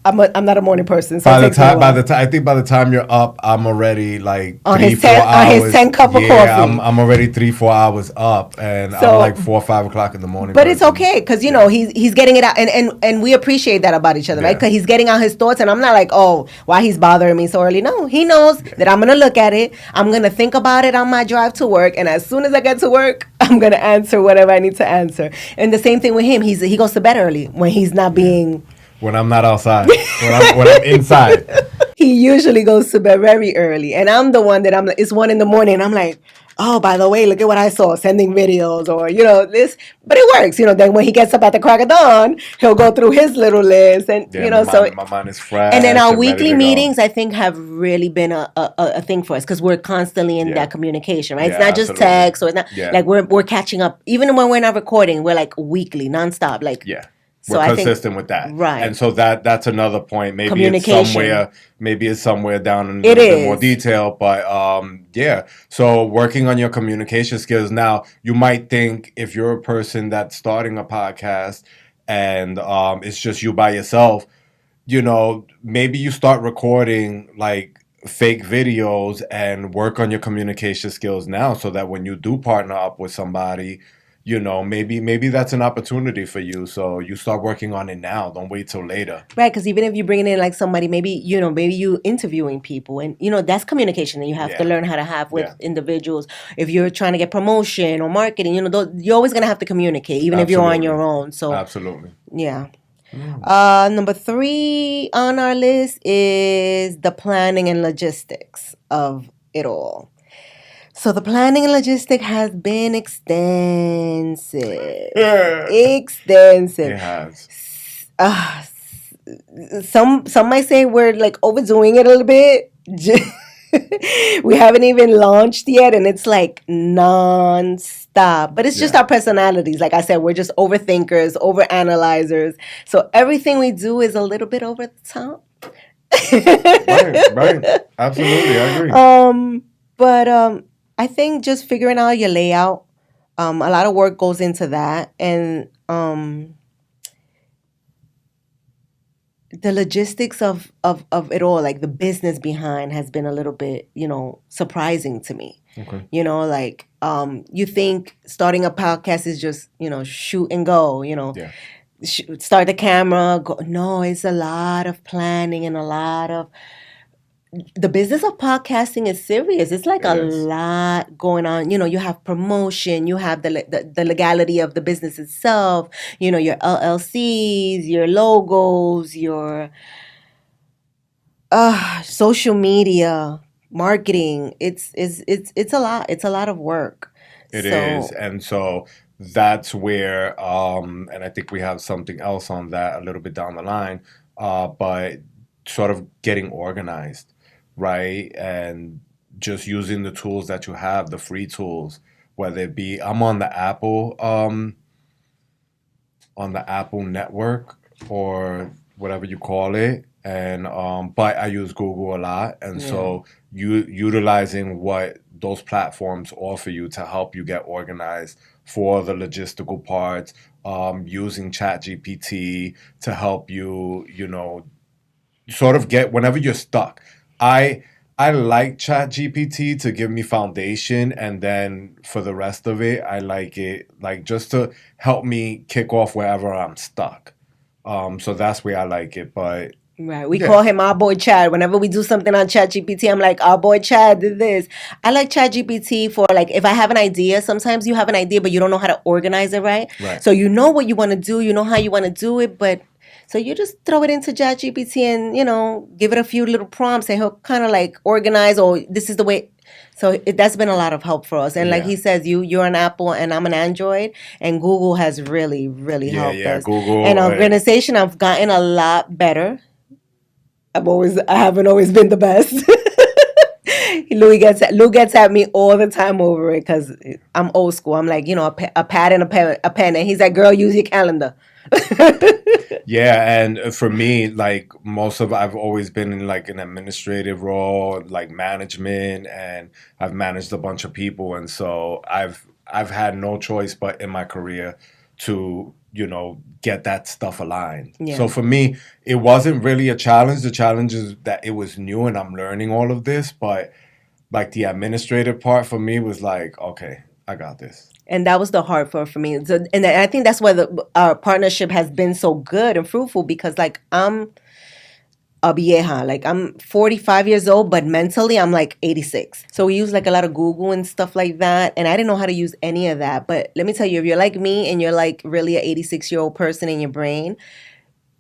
I'm not a morning person. So by the time you're up, I'm already like on 3-4 hours. On his 10 cup of coffee. I'm already 3-4 hours up, and I'm like 4 or 5 o'clock in the morning. But it's okay because he's getting it out, and we appreciate that about each other, right? Because he's getting out his thoughts, and I'm not like, oh, why he's bothering me so early. No, he knows that I'm gonna look at it. I'm gonna think about it on my drive to work, and as soon as I get to work, I'm gonna answer whatever I need to answer. And the same thing with him. He goes to bed early when he's not being. When I'm not outside, when I'm inside. He usually goes to bed very early, and I'm the one that it's 1 a.m. and I'm like, oh, by the way, look at what I saw, sending videos or, this. But it works. Then when he gets up at the crack of dawn, he'll go through his little list. And, my mind is fresh. And then our and weekly ready to meetings, go. I think, have really been a thing for us because we're constantly in that communication, right? It's Yeah, not just absolutely. text or it's not like we're catching up. Even when we're not recording, we're like weekly, nonstop. Like, yeah. So We're consistent with that. Right. And so that's another point. Maybe Communication. it's somewhere down in a It little bit more is. detail. But yeah. So working on your communication skills. Now, you might think if you're a person that's starting a podcast and it's just you by yourself, maybe you start recording like fake videos and work on your communication skills now so that when you do partner up with somebody, maybe that's an opportunity for you. So you start working on it now. Don't wait till later. Right, because even if you're bringing in like somebody, maybe you interviewing people, and that's communication that you have to learn how to have with individuals. If you're trying to get promotion or marketing, you're always gonna have to communicate, even if you're on your own. So absolutely, yeah. Number 3 on our list is the planning and logistics of it all. So the planning and logistic has been extensive. Extensive. It has. Some might say we're like overdoing it a little bit. We haven't even launched yet, and it's like non-stop. But it's just our personalities. Like I said, we're just overthinkers, overanalyzers. So everything we do is a little bit over the top. Right. Absolutely, I agree. But I think just figuring out your layout, a lot of work goes into that, and the logistics of it all, like the business behind, has been a little bit, surprising to me. Okay. Like you think starting a podcast is just, shoot and go, start the camera, go. No, it's a lot of planning and a lot of. The business of podcasting is serious. It's like lot going on. You have promotion, you have the legality of the business itself, your LLCs, your logos, your social media, marketing. It's a lot. It's a lot of work. It is. And so that's where and I think we have something else on that a little bit down the line, but sort of getting organized. Right, and just using the tools that you have, the free tools, whether it be I'm on the Apple network or whatever you call it, and but I use Google a lot, and so utilizing what those platforms offer you to help you get organized for the logistical parts, using ChatGPT to help you, sort of get whenever you're stuck. I like ChatGPT to give me foundation, and then for the rest of it, I like it like just to help me kick off wherever I'm stuck. So that's where I like it. But right, we call him our boy Chad. Whenever we do something on ChatGPT, I'm like, our boy Chad did this. I like ChatGPT for like if I have an idea. Sometimes you have an idea, but you don't know how to organize it right. So you know what you want to do, you know how you want to do it, but. So you just throw it into ChatGPT and, give it a few little prompts and he'll kind of like organize, or this is the way. So that's been a lot of help for us. And like he says, you're an Apple and I'm an Android, and Google has really, really helped us. Google. And organization, I've gotten a lot better. I haven't always been the best. Lou gets at me all the time over it because I'm old school. I'm like, a pad and a pen. And he's like, girl, use your calendar. Yeah, and for me, like I've always been in like an administrative role, like management, and I've managed a bunch of people, and so I've had no choice but in my career to get that stuff aligned. So for me, it wasn't really a challenge. The challenge is that it was new and I'm learning all of this, but like the administrative part for me was like, okay, I got this. And that was the hard part for me. So, and I think that's why our partnership has been so good and fruitful, because like I'm a vieja, like I'm 45 years old, but mentally I'm like 86. So we use like a lot of Google and stuff like that. And I didn't know how to use any of that. But let me tell you, if you're like me and you're like really an 86-year-old person in your brain,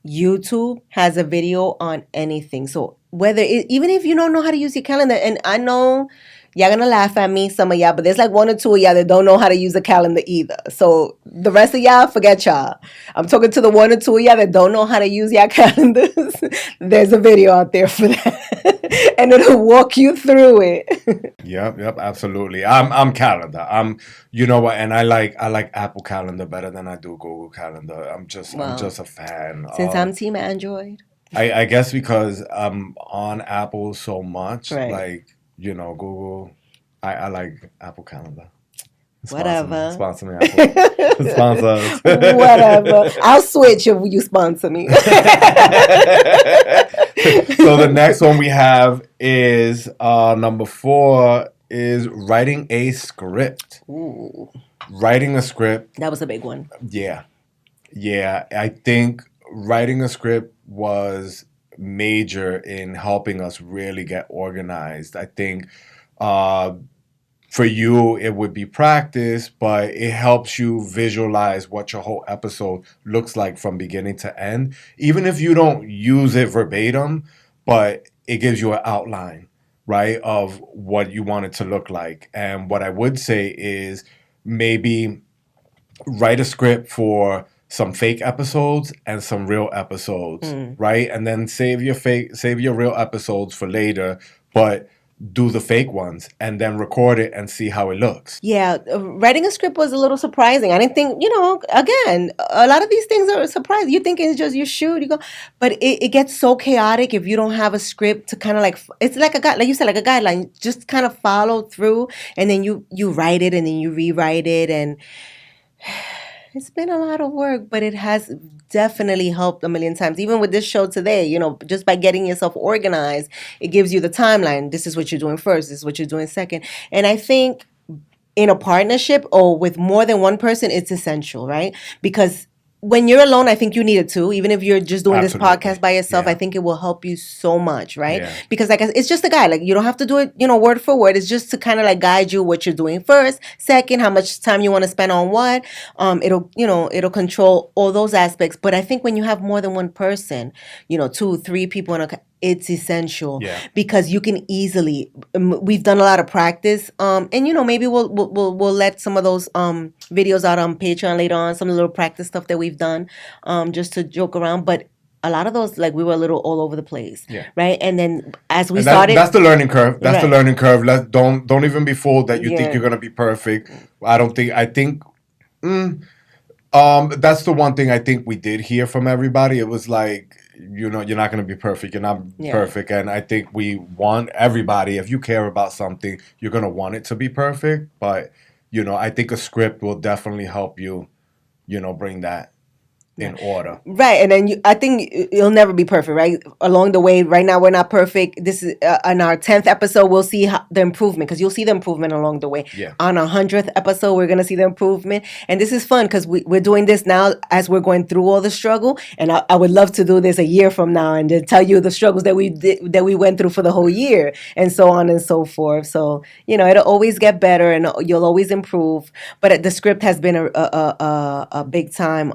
YouTube has a video on anything. So even if you don't know how to use your calendar, and I know y'all gonna laugh at me, some of y'all, but there's like one or two of y'all that don't know how to use a calendar either. So the rest of y'all, forget y'all. I'm talking to the one or two of y'all that don't know how to use y'all calendars. There's a video out there for that. And it'll walk you through it. Yep, absolutely. I'm calendar. You know what, and I like Apple Calendar better than I do Google Calendar. I'm just a fan. Since I'm team Android. I guess because I'm on Apple so much, Right. like, you know, Google. I like Apple Calendar. Whatever. Sponsor me, Apple. Sponsor us. Whatever. I'll switch if you sponsor me. So the next one we have is number 4 is writing a script. Ooh. Writing a script. That was a big one. Yeah. I think writing a script was major in helping us really get organized. I think for you, it would be practice, but it helps you visualize what your whole episode looks like from beginning to end. Even if you don't use it verbatim, but it gives you an outline, right, of what you want it to look like. And what I would say is maybe write a script for some fake episodes and some real episodes, right? And then save your real episodes for later, but do the fake ones and then record it and see how it looks. Yeah, writing a script was a little surprising. I didn't think, again, a lot of these things are surprising. You think it's just you shoot, you go, but it gets so chaotic if you don't have a script to kind of like, it's like a guide, like you said, like a guideline, just kind of follow through, and then you write it and then you rewrite it, and it's been a lot of work, but it has definitely helped a million times. Even with this show today, just by getting yourself organized, it gives you the timeline. This is what you're doing first. This is what you're doing second. And I think in a partnership or with more than one person, it's essential, right? Because when you're alone, I think you need it too. Even if you're just doing Absolutely. this podcast by yourself, Yeah. I think it will help you so much, right? Yeah. Because it's just a guide. Like, you don't have to do it, word for word. It's just to kind of like guide you what you're doing first, second, how much time you want to spend on what. It'll control all those aspects. But I think when you have more than one person, 2, 3 people it's essential. Yeah. Because you can easily. We've done a lot of practice, and maybe we'll let some of those videos out on Patreon later on. Some of the little practice stuff that we've done, just to joke around. But a lot of those, like, we were a little all over the place, right? And then as we started, that's the learning curve. That's Right. the learning curve. Don't even be fooled that you think Yeah. you're gonna be perfect. I think. That's the one thing I think we did hear from everybody. It was like, you're not going to be perfect. You're not perfect. And I think we want everybody, if you care about something, you're going to want it to be perfect. But, I think a script will definitely help you, bring that in order. Right, and then I think it'll never be perfect, right? Along the way, right now we're not perfect. This is on our 10th episode, we'll see the improvement, because you'll see the improvement along the way. Yeah. On our 100th episode, we're gonna see the improvement, and this is fun because we're doing this now as we're going through all the struggle. And I would love to do this a year from now and to tell you the struggles that we went through for the whole year, and so on and so forth. So it'll always get better, and you'll always improve. But the script has been a big time.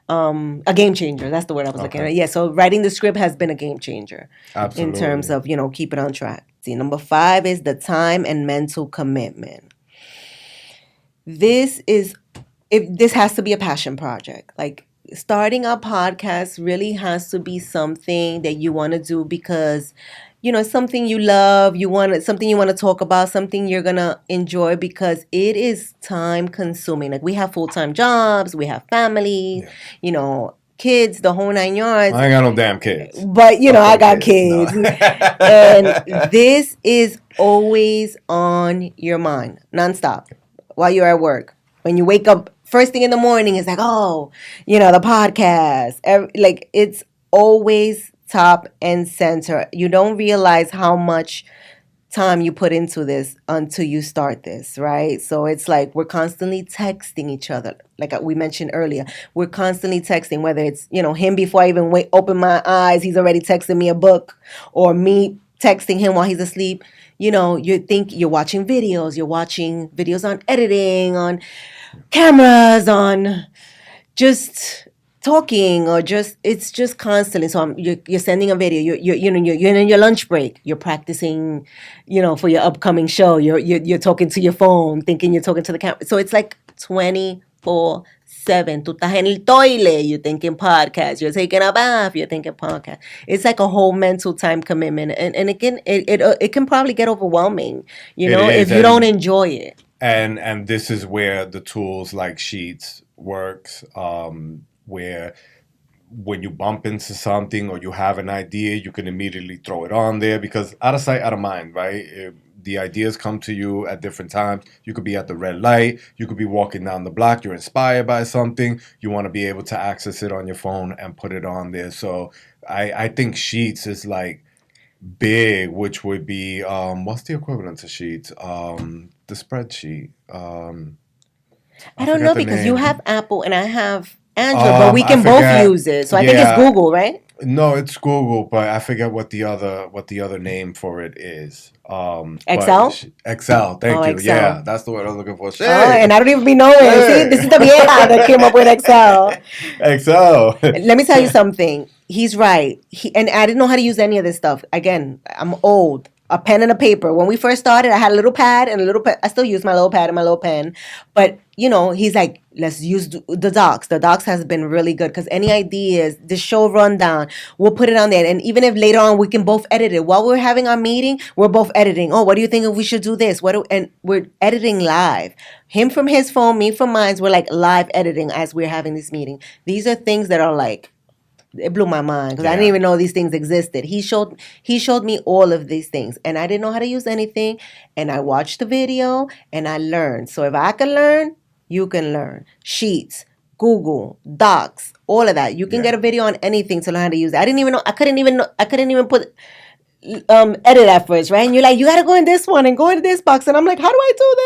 A game changer. That's the word I was looking at. Yeah, so writing the script has been a game changer. Absolutely. In terms of, keep it on track. See, number 5 is the time and mental commitment. This has to be a passion project. Like, starting a podcast really has to be something that you want to do because it's something you love, something you want to talk about, something you're going to enjoy, because it is time consuming. Like, we have full-time jobs, we have families, kids, the whole 9 yards. I ain't got no damn kids. But, I got kids. kids. No. And this is always on your mind, nonstop, while you're at work. When you wake up first thing in the morning, it's like, the podcast. It's always top and center. You don't realize how much time you put into this until you start this, right? So it's like we're constantly texting each other. Like we mentioned earlier, we're constantly texting, whether it's, him before I even open my eyes, he's already texting me a book, or me texting him while he's asleep. You think you're watching videos on editing, on cameras, on just talking or it's just constantly. So you're sending a video. You're in your lunch break. You're practicing, for your upcoming show. You're talking to your phone, thinking you're talking to the camera. So it's like 24/7. Tú estás en el toilet. You're thinking podcast. You're taking a bath. You're thinking podcast. It's like a whole mental time commitment, and again, it can probably get overwhelming. If you don't enjoy it. And this is where the tools like Sheets works. Where when you bump into something or you have an idea, you can immediately throw it on there because out of sight, out of mind, right? The ideas come to you at different times. You could be at the red light. You could be walking down the block. You're inspired by something. You want to be able to access it on your phone and put it on there. So I think Sheets is like big, which would be, what's the equivalent to Sheets? The spreadsheet. I don't know because you have Apple and I have Android, but we can both use it. So I think it's Google, right? No, it's Google, but I forget what the other name for it is. Excel? Excel, thank you. Excel. Yeah, that's the word I was looking for. Oh, and I don't even be knowing. See, this is the vieja that came up with Excel. Excel. Let me tell you something. He's right. And I didn't know how to use any of this stuff. Again, I'm old. A pen and a paper. When we first started, I had a little pad and a little pen. I still use my little pad and my little pen. But, he's like, let's use the docs. The docs has been really good because any ideas, the show rundown, we'll put it on there. And even if later on we can both edit it. While we're having our meeting, we're both editing. Oh, what do you think if we should do this? And we're editing live. Him from his phone, me from mine. We're like live editing as we're having this meeting. These are things that are like, it blew my mind because I didn't even know these things existed. He showed me all of these things and I didn't know how to use anything. And I watched the video and I learned. So if I can learn, you can learn. Sheets, Google, Docs, all of that. You can get a video on anything to learn how to use it. I didn't even know. I couldn't even put edit at first, right? And you're like, you got to go in this one and go into this box. And I'm like, how do I do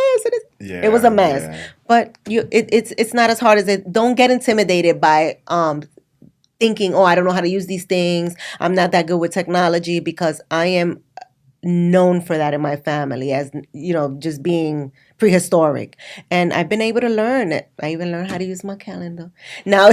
this? It was a mess. Yeah. But it's not as hard as it. Don't get intimidated by thinking, I don't know how to use these things. I'm not that good with technology because I am known for that in my family as, just being prehistoric. And I've been able to learn it. I even learned how to use my calendar. Now,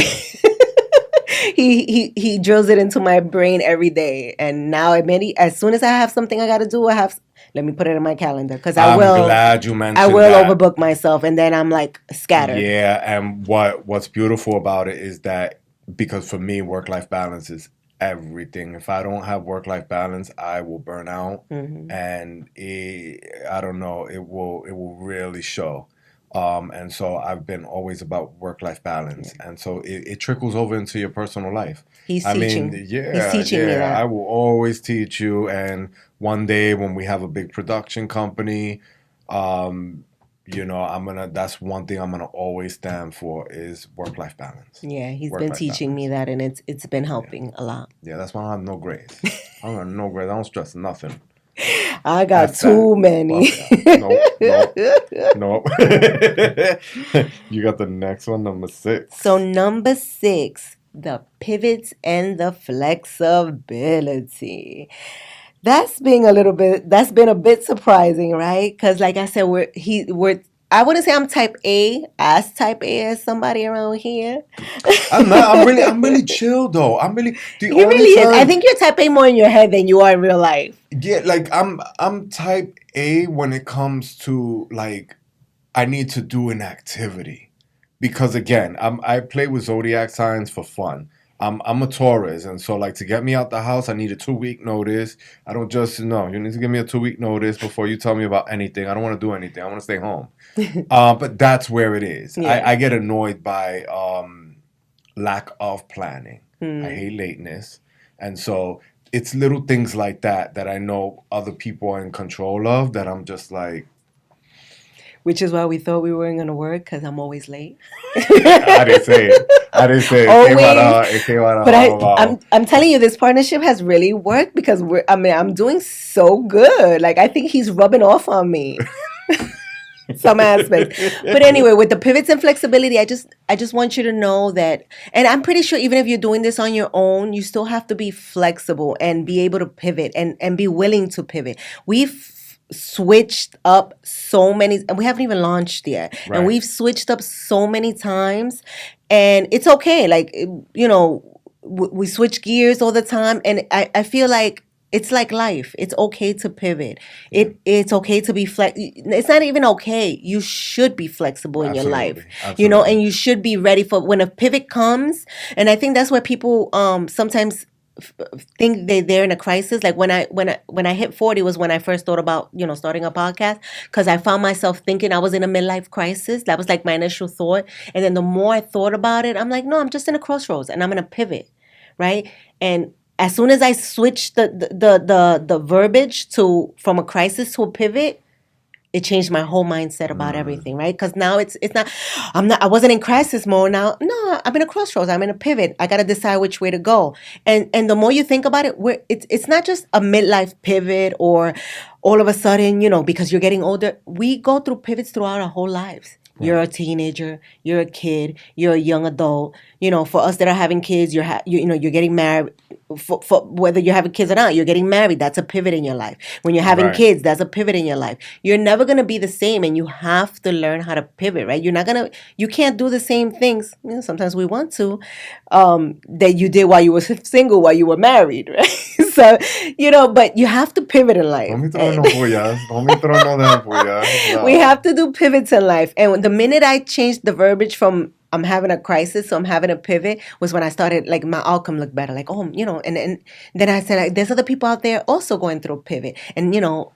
he drills it into my brain every day. And now, as soon as I have something I got to do, let me put it in my calendar because I'm glad you mentioned I will that. overbook myself and then I'm like scattered. Yeah, and what's beautiful about it is that because for me, work-life balance is everything. If I don't have work-life balance, I will burn out, and I don't know, it will really show. And so I've been always about work-life balance, and so it trickles over into your personal life. He's teaching me that. I will always teach you, and one day when we have a big production company, that's one thing I'm gonna always stand for is work-life balance. Yeah, he's been teaching me that, and it's been helping a lot. Yeah, that's why I don't have no grades. I don't have no grades. I don't stress nothing. I got too many. Nope. You got the next one, number 6. So number 6, the pivots and the flexibility. That's been a bit surprising, right? Because like I said, I wouldn't say I'm type A as somebody around here. I'm really chill though. You really is. I think you're type A more in your head than you are in real life. Yeah, like I'm type A when it comes to like I need to do an activity. Because again, I play with zodiac signs for fun. I'm a Taurus, and so like to get me out the house, I need a 2-week notice. I don't just you need to give me a 2-week notice before you tell me about anything. I don't want to do anything. I want to stay home. But that's where it is. Yeah. I get annoyed by lack of planning. I hate lateness, and so it's little things like that I know other people are in control of that I'm just like. Which is why we thought we weren't going to work because I'm always late. I didn't say it. It came out of But I'm telling you, this partnership has really worked because I'm doing so good. Like, I think he's rubbing off on me. Some aspects. But anyway, with the pivots and flexibility, I just want you to know that, and I'm pretty sure even if you're doing this on your own, you still have to be flexible and be able to pivot and be willing to pivot. switched up so many, and we haven't even launched yet, Right. and we've switched up so many times, and it's okay. Like, you know, we switch gears all the time, and I feel like it's like life. It's okay to pivot. It's okay to be it's not even okay. You should be flexible in your life. Absolutely. You know, and you should be ready for when a pivot comes. And I think that's where people sometimes think they're in a crisis. Like when I hit 40 was when I first thought about, you know, starting a podcast, because I found myself thinking I was in a midlife crisis. That was like my initial thought. And then the more I thought about it, I'm like, no, I'm just in a crossroads and I'm gonna pivot, right? And as soon as I switched the verbiage to from a crisis to a pivot, it changed my whole mindset about everything, right? Because now it's not, I wasn't in crisis mode now. No, I'm in a crossroads. I'm in a pivot. I got to decide which way to go. And the more you think about it, it's not just a midlife pivot or all of a sudden, you know, because you're getting older. We go through pivots throughout our whole lives. You're a teenager, you're a kid, you're a young adult. You know, for us that are having kids, you're getting married. For whether you're having kids or not, you're getting married. That's a pivot in your life. When you're having kids, that's a pivot in your life. You're never gonna be the same, and you have to learn how to pivot, right? You can't do the same things. You know, sometimes we want to, that you did while you were single, while you were married, right? So, you know, but you have to pivot in life. Don't me throw no puyas. Don't me throw no damn puyas. No. We have to do pivots in life. And the minute I changed the verbiage from I'm having a crisis, so I'm having a pivot, was when I started, like, my outcome looked better. Like, oh, you know, and then I said, like, there's other people out there also going through a pivot. And, you know,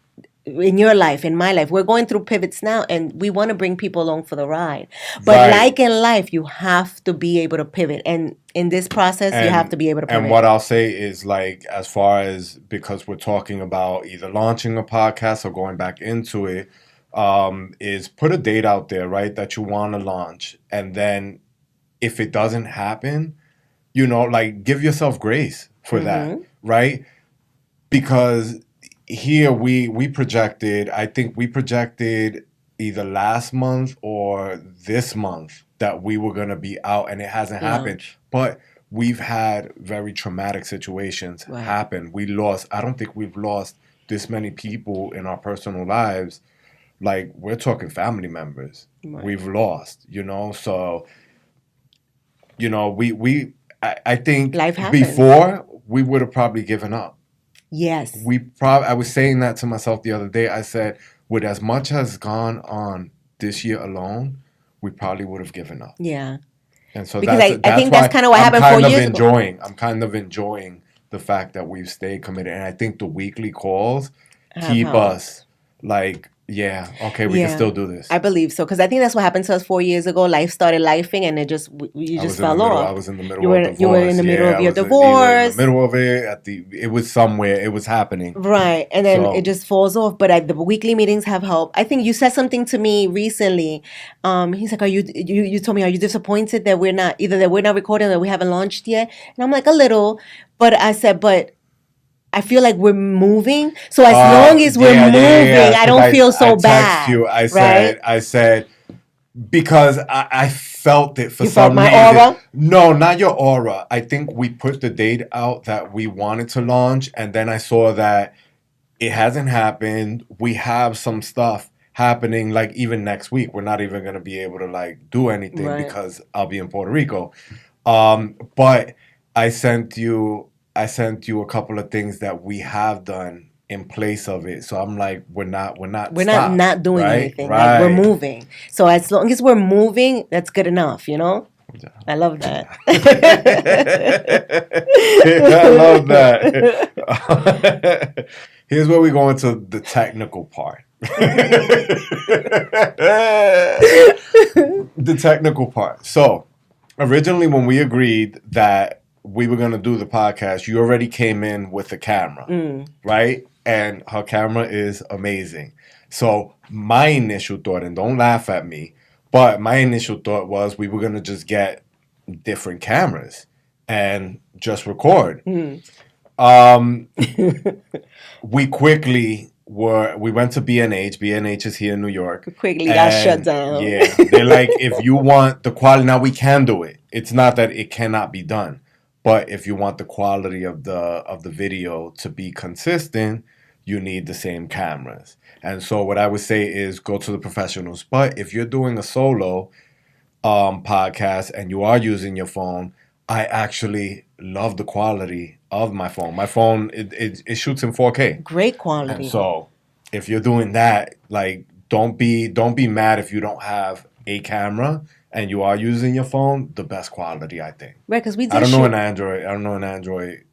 in your life, in my life, we're going through pivots now, and we want to bring people along for the ride. But like in life, you have to be able to pivot. And in this process, you have to be able to pivot. And what I'll say is, like, as far as, because we're talking about either launching a podcast or going back into it, is put a date out there, right, that you want to launch. And then if it doesn't happen, you know, like, give yourself grace for that, right? Because here we projected, I think we projected either last month or this month that we were going to be out, and it hasn't happened. But we've had very traumatic situations happen. I don't think we've lost this many people in our personal lives. Like, we're talking family members. We've lost, you know? So, you know, I think before we would have probably given up. Yes. I was saying that to myself the other day. I said, with as much has gone on this year alone, we probably would have given up. Yeah. And so because that's I think that's kind of what happened 4 years ago. I'm kind of enjoying the fact that we've stayed committed. And I think the weekly calls keep us like, yeah, okay, we can still do this. I believe so, because I think that's what happened to us 4 years ago. Life started lifing, and it just you just fell off. I was in the middle of divorce. You were in the middle of your divorce. In the middle of it. It was somewhere. It was happening. Right, and then it just falls off. But the weekly meetings have helped. I think you said something to me recently. He's like, you told me, are you disappointed that we're not recording, that we haven't launched yet? And I'm like, a little. But I said, but I feel like we're moving. So as long as we're moving, I don't feel so bad. I said, because I felt it for you some felt reason. My aura? No, not your aura. I think we put the date out that we wanted to launch, and then I saw that it hasn't happened. We have some stuff happening, like even next week. We're not even going to be able to like do anything because I'll be in Puerto Rico. But I sent you a couple of things that we have done in place of it. So I'm like, we're not doing anything. Right. Like, we're moving. So as long as we're moving, that's good enough, you know? I love that. I love that. Here's where we go into the technical part. The technical part. So originally when we agreed that we were going to do the podcast, you already came in with a camera, right? And her camera is amazing. So my initial thought, and don't laugh at me, but my initial thought was we were going to just get different cameras and just record. We quickly we went to B&H. B&H is here in New York. We quickly got shut down. Yeah. They're like, if you want the quality, now we can do it. It's not that it cannot be done. But if you want the quality of the video to be consistent, you need the same cameras. And so what I would say is go to the professionals. But if you're doing a solo podcast and you are using your phone, I actually love the quality of my phone. My phone, it shoots in 4K. Great quality. And so if you're doing that, like don't be mad if you don't have a camera and you are using your phone. The best quality, I think. Right, because we did. I don't know an Android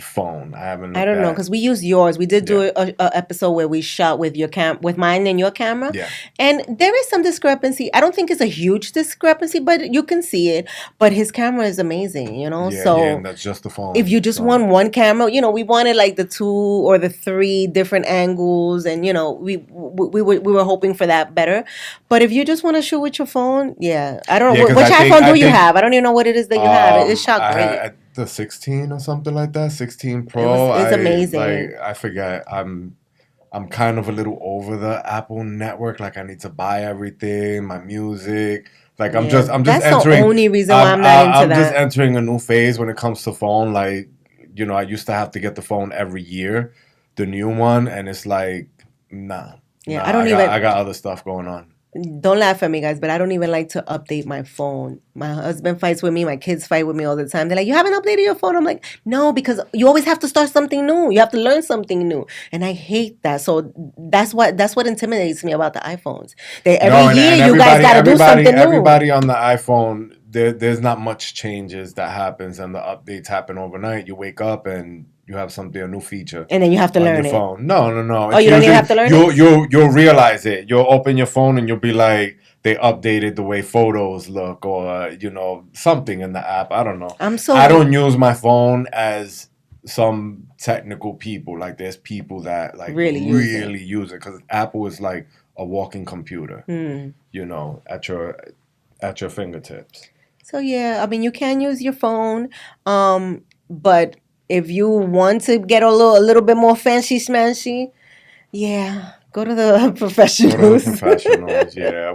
phone. I haven't. I don't know because we use yours. We did do a episode where we shot with your with mine and your camera. Yeah. And there is some discrepancy. I don't think it's a huge discrepancy, but you can see it. But his camera is amazing, you know. Yeah, so and that's just the phone. If you just want one camera, you know, we wanted like the 2 or the 3 different angles, and you know, we were hoping for that better. But if you just want to shoot with your phone, yeah, I don't know which iPhone do you have. I don't even know what it is that you have. It shot great. The 16 or something like that, 16 Pro. It's amazing. I forget. I'm kind of a little over the Apple network. Like I need to buy everything, my music. Like I'm just That's entering. The only reason why I'm not into that. I'm just entering a new phase when it comes to phone. Like, you know, I used to have to get the phone every year, the new one, and it's like, nah. Yeah, I got other stuff going on. Don't laugh at me, guys, but I don't even like to update my phone. My husband fights with me. My kids fight with me all the time. They're like, you haven't updated your phone? I'm like, no, because you always have to start something new. You have to learn something new. And I hate that. So that's what intimidates me about the iPhones. Every year you guys got to do something new. Everybody on the iPhone, there's not much changes that happens and the updates happen overnight. You wake up and you have a new feature. And then you have to learn it. Phone. No. Oh, you don't even have to learn it? You'll realize it. You'll open your phone and you'll be like, they updated the way photos look or, you know, something in the app. I don't know. I don't use my phone as some technical people. Like there's people that like really use it because Apple is like a walking computer, you know, at your fingertips. So, yeah, I mean, you can use your phone, but if you want to get a little bit more fancy smashy, yeah, go to the professionals. Yeah.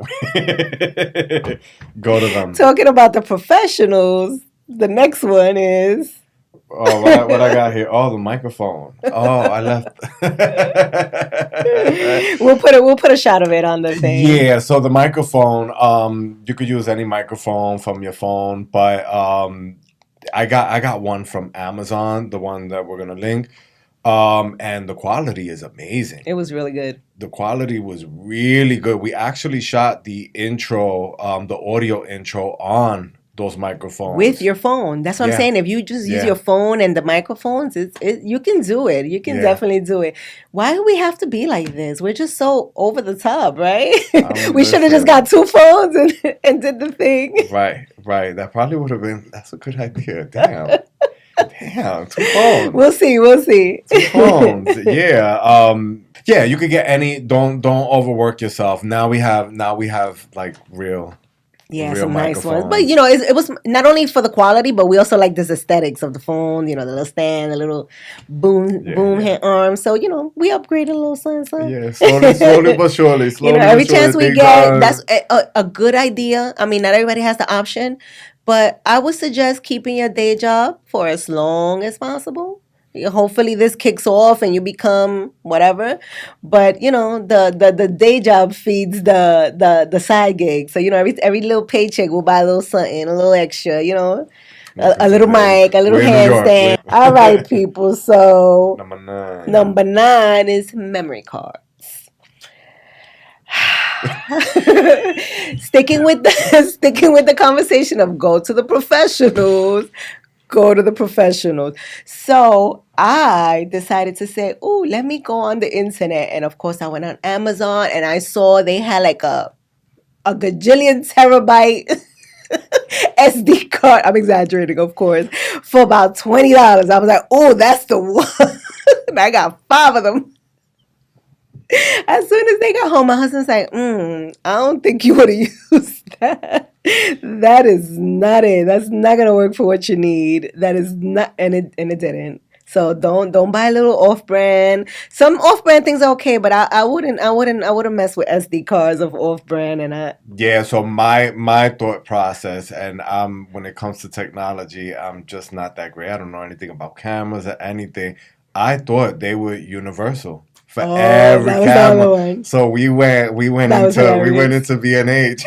Go to them. Talking about the professionals, the next one is... Oh, what I got here? Oh, the microphone. Oh, I left. We'll put a shot of it on the thing. Yeah, so the microphone, you could use any microphone from your phone, but I got one from Amazon, the one that we're gonna link, and the quality is amazing. It was really good. The quality was really good. We actually shot the intro, the audio intro on those microphones with your phone. That's what I'm saying. If you just use your phone and the microphones, you can do it. You can definitely do it. Why do we have to be like this? We're just so over the top, right? We should have just got 2 phones and did the thing. Right. That probably would have been. That's a good idea. Damn, 2 phones. We'll see. 2 phones. Yeah. Yeah. You could get any. Don't overwork yourself. Now we have like real. Yeah, some nice ones. But, you know, it was not only for the quality, but we also like this aesthetics of the phone, you know, the little stand, the little boom hand arm. So, you know, we upgraded a little something. Yeah, slowly but surely. You know, every chance we get, that's a good idea. I mean, not everybody has the option, but I would suggest keeping your day job for as long as possible. Hopefully this kicks off and you become whatever, but you know the day job feeds the side gig. So you know every little paycheck will buy a little something, a little extra. You know, a little mic, a little handstand. All right, people. So number 9 is memory cards. Sticking with the conversation of go to the professionals. Go to the professionals. So I decided to say, oh, let me go on the internet. And of course, I went on Amazon and I saw they had like a gajillion terabyte SD card. I'm exaggerating, of course, for about $20. I was like, oh, that's the one. And I got 5 of them. As soon as they got home, my husband's like, I don't think you would have used that. That is not it. That's not gonna work for what you need. That is not, and it didn't. So don't buy a little off-brand. Some off-brand things are okay, but I wouldn't mess with SD cards of off-brand Yeah, so my thought process, and when it comes to technology, I'm just not that great. I don't know anything about cameras or anything. I thought they were universal for every that was camera. the other one. So we went into B&H.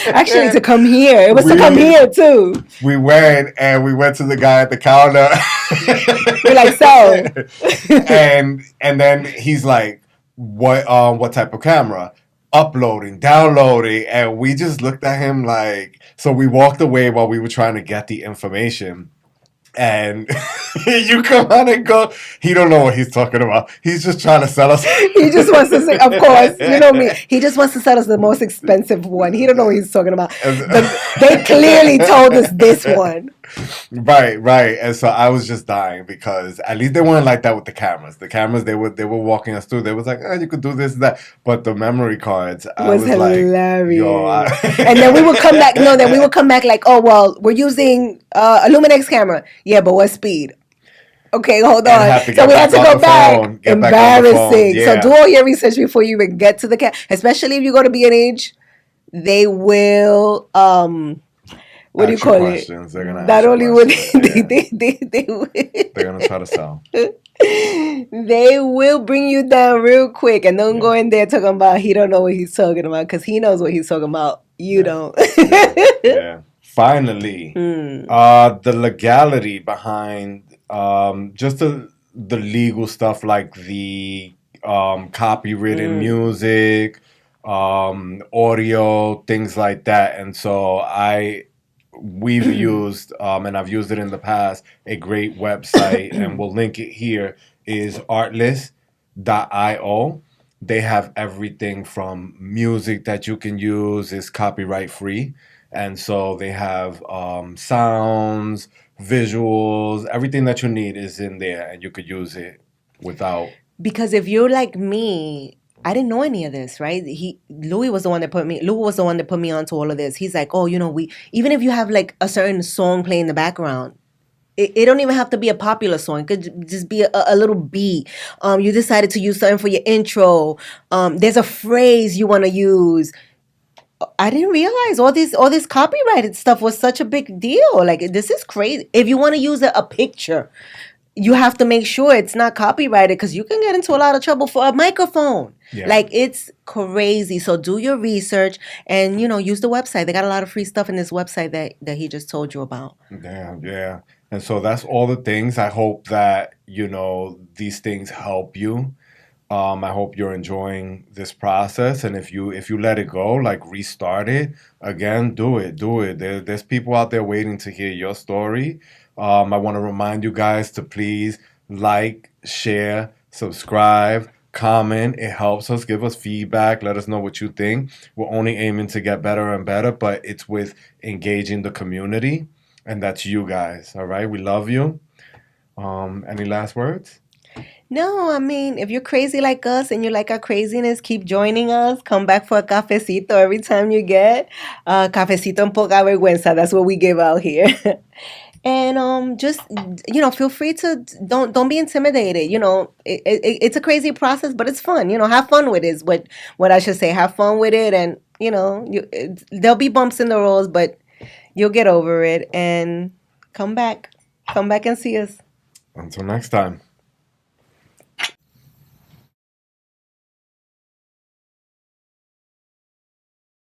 Actually, to come here. It was to come here too. We went to the guy at the counter. We're like, so. and then he's like, what type of camera? Uploading, downloading, and we just looked at him like, so we walked away while we were trying to get the information. And you come on and go, he don't know what he's talking about. He's just trying to sell us. He just wants to say, of course, you know me. He just wants to sell us the most expensive one. He don't know what he's talking about. They clearly told us this one. Right. And so I was just dying because at least they weren't like that with the cameras. The cameras they were walking us through. They was like, oh, you could do this and that. But the memory cards, I was hilarious. Like, yo, and then we would come back. No, then we would come back like, oh well, we're using a Luminex camera. Yeah, but what speed? Okay, hold on. So we had to go back. Embarrassing. Yeah. So do all your research before you even get to the camera. Especially if you go to B&H, they will. What do you call it? They're gonna not only would they're gonna try to sell. They will bring you down real quick, and don't go in there talking about he don't know what he's talking about because he knows what he's talking about. You don't. Yeah. Finally, the legality behind just the legal stuff like the copywritten music, audio, things like that, and so we've used, and I've used it in the past, a great website, and we'll link it here, is artlist.io. They have everything from music that you can use, is copyright free. And so they have sounds, visuals, everything that you need is in there, and you could use it without. Because if you're like me, I didn't know any of this, right? Louis was the one that put me onto all of this. He's like, oh, even if you have like a certain song playing in the background, it don't even have to be a popular song. It could just be a little beat. You decided to use something for your intro. There's a phrase you want to use. I didn't realize all this copyrighted stuff was such a big deal. Like, this is crazy. If you want to use a picture, you have to make sure it's not copyrighted because you can get into a lot of trouble for a microphone. Yeah. Like, it's crazy. So do your research and, use the website. They got a lot of free stuff in this website that he just told you about. Yeah. And so that's all the things. I hope that, these things help you. I hope you're enjoying this process. And if you let it go, like restart it, again, do it. There's people out there waiting to hear your story. I want to remind you guys to please like, share, subscribe, comment. It helps us. Give us feedback. Let us know what you think. We're only aiming to get better and better, but it's with engaging the community. And that's you guys. All right. We love you. Any last words? No, I mean, if you're crazy like us and you like our craziness, keep joining us. Come back for a cafecito every time you get. Cafecito en poca vergüenza. That's what we give out here. And just, feel free to, don't be intimidated. It's a crazy process, but it's fun. Have fun with it is what I should say. Have fun with it. And, there'll be bumps in the road, but you'll get over it. And come back and see us. Until next time.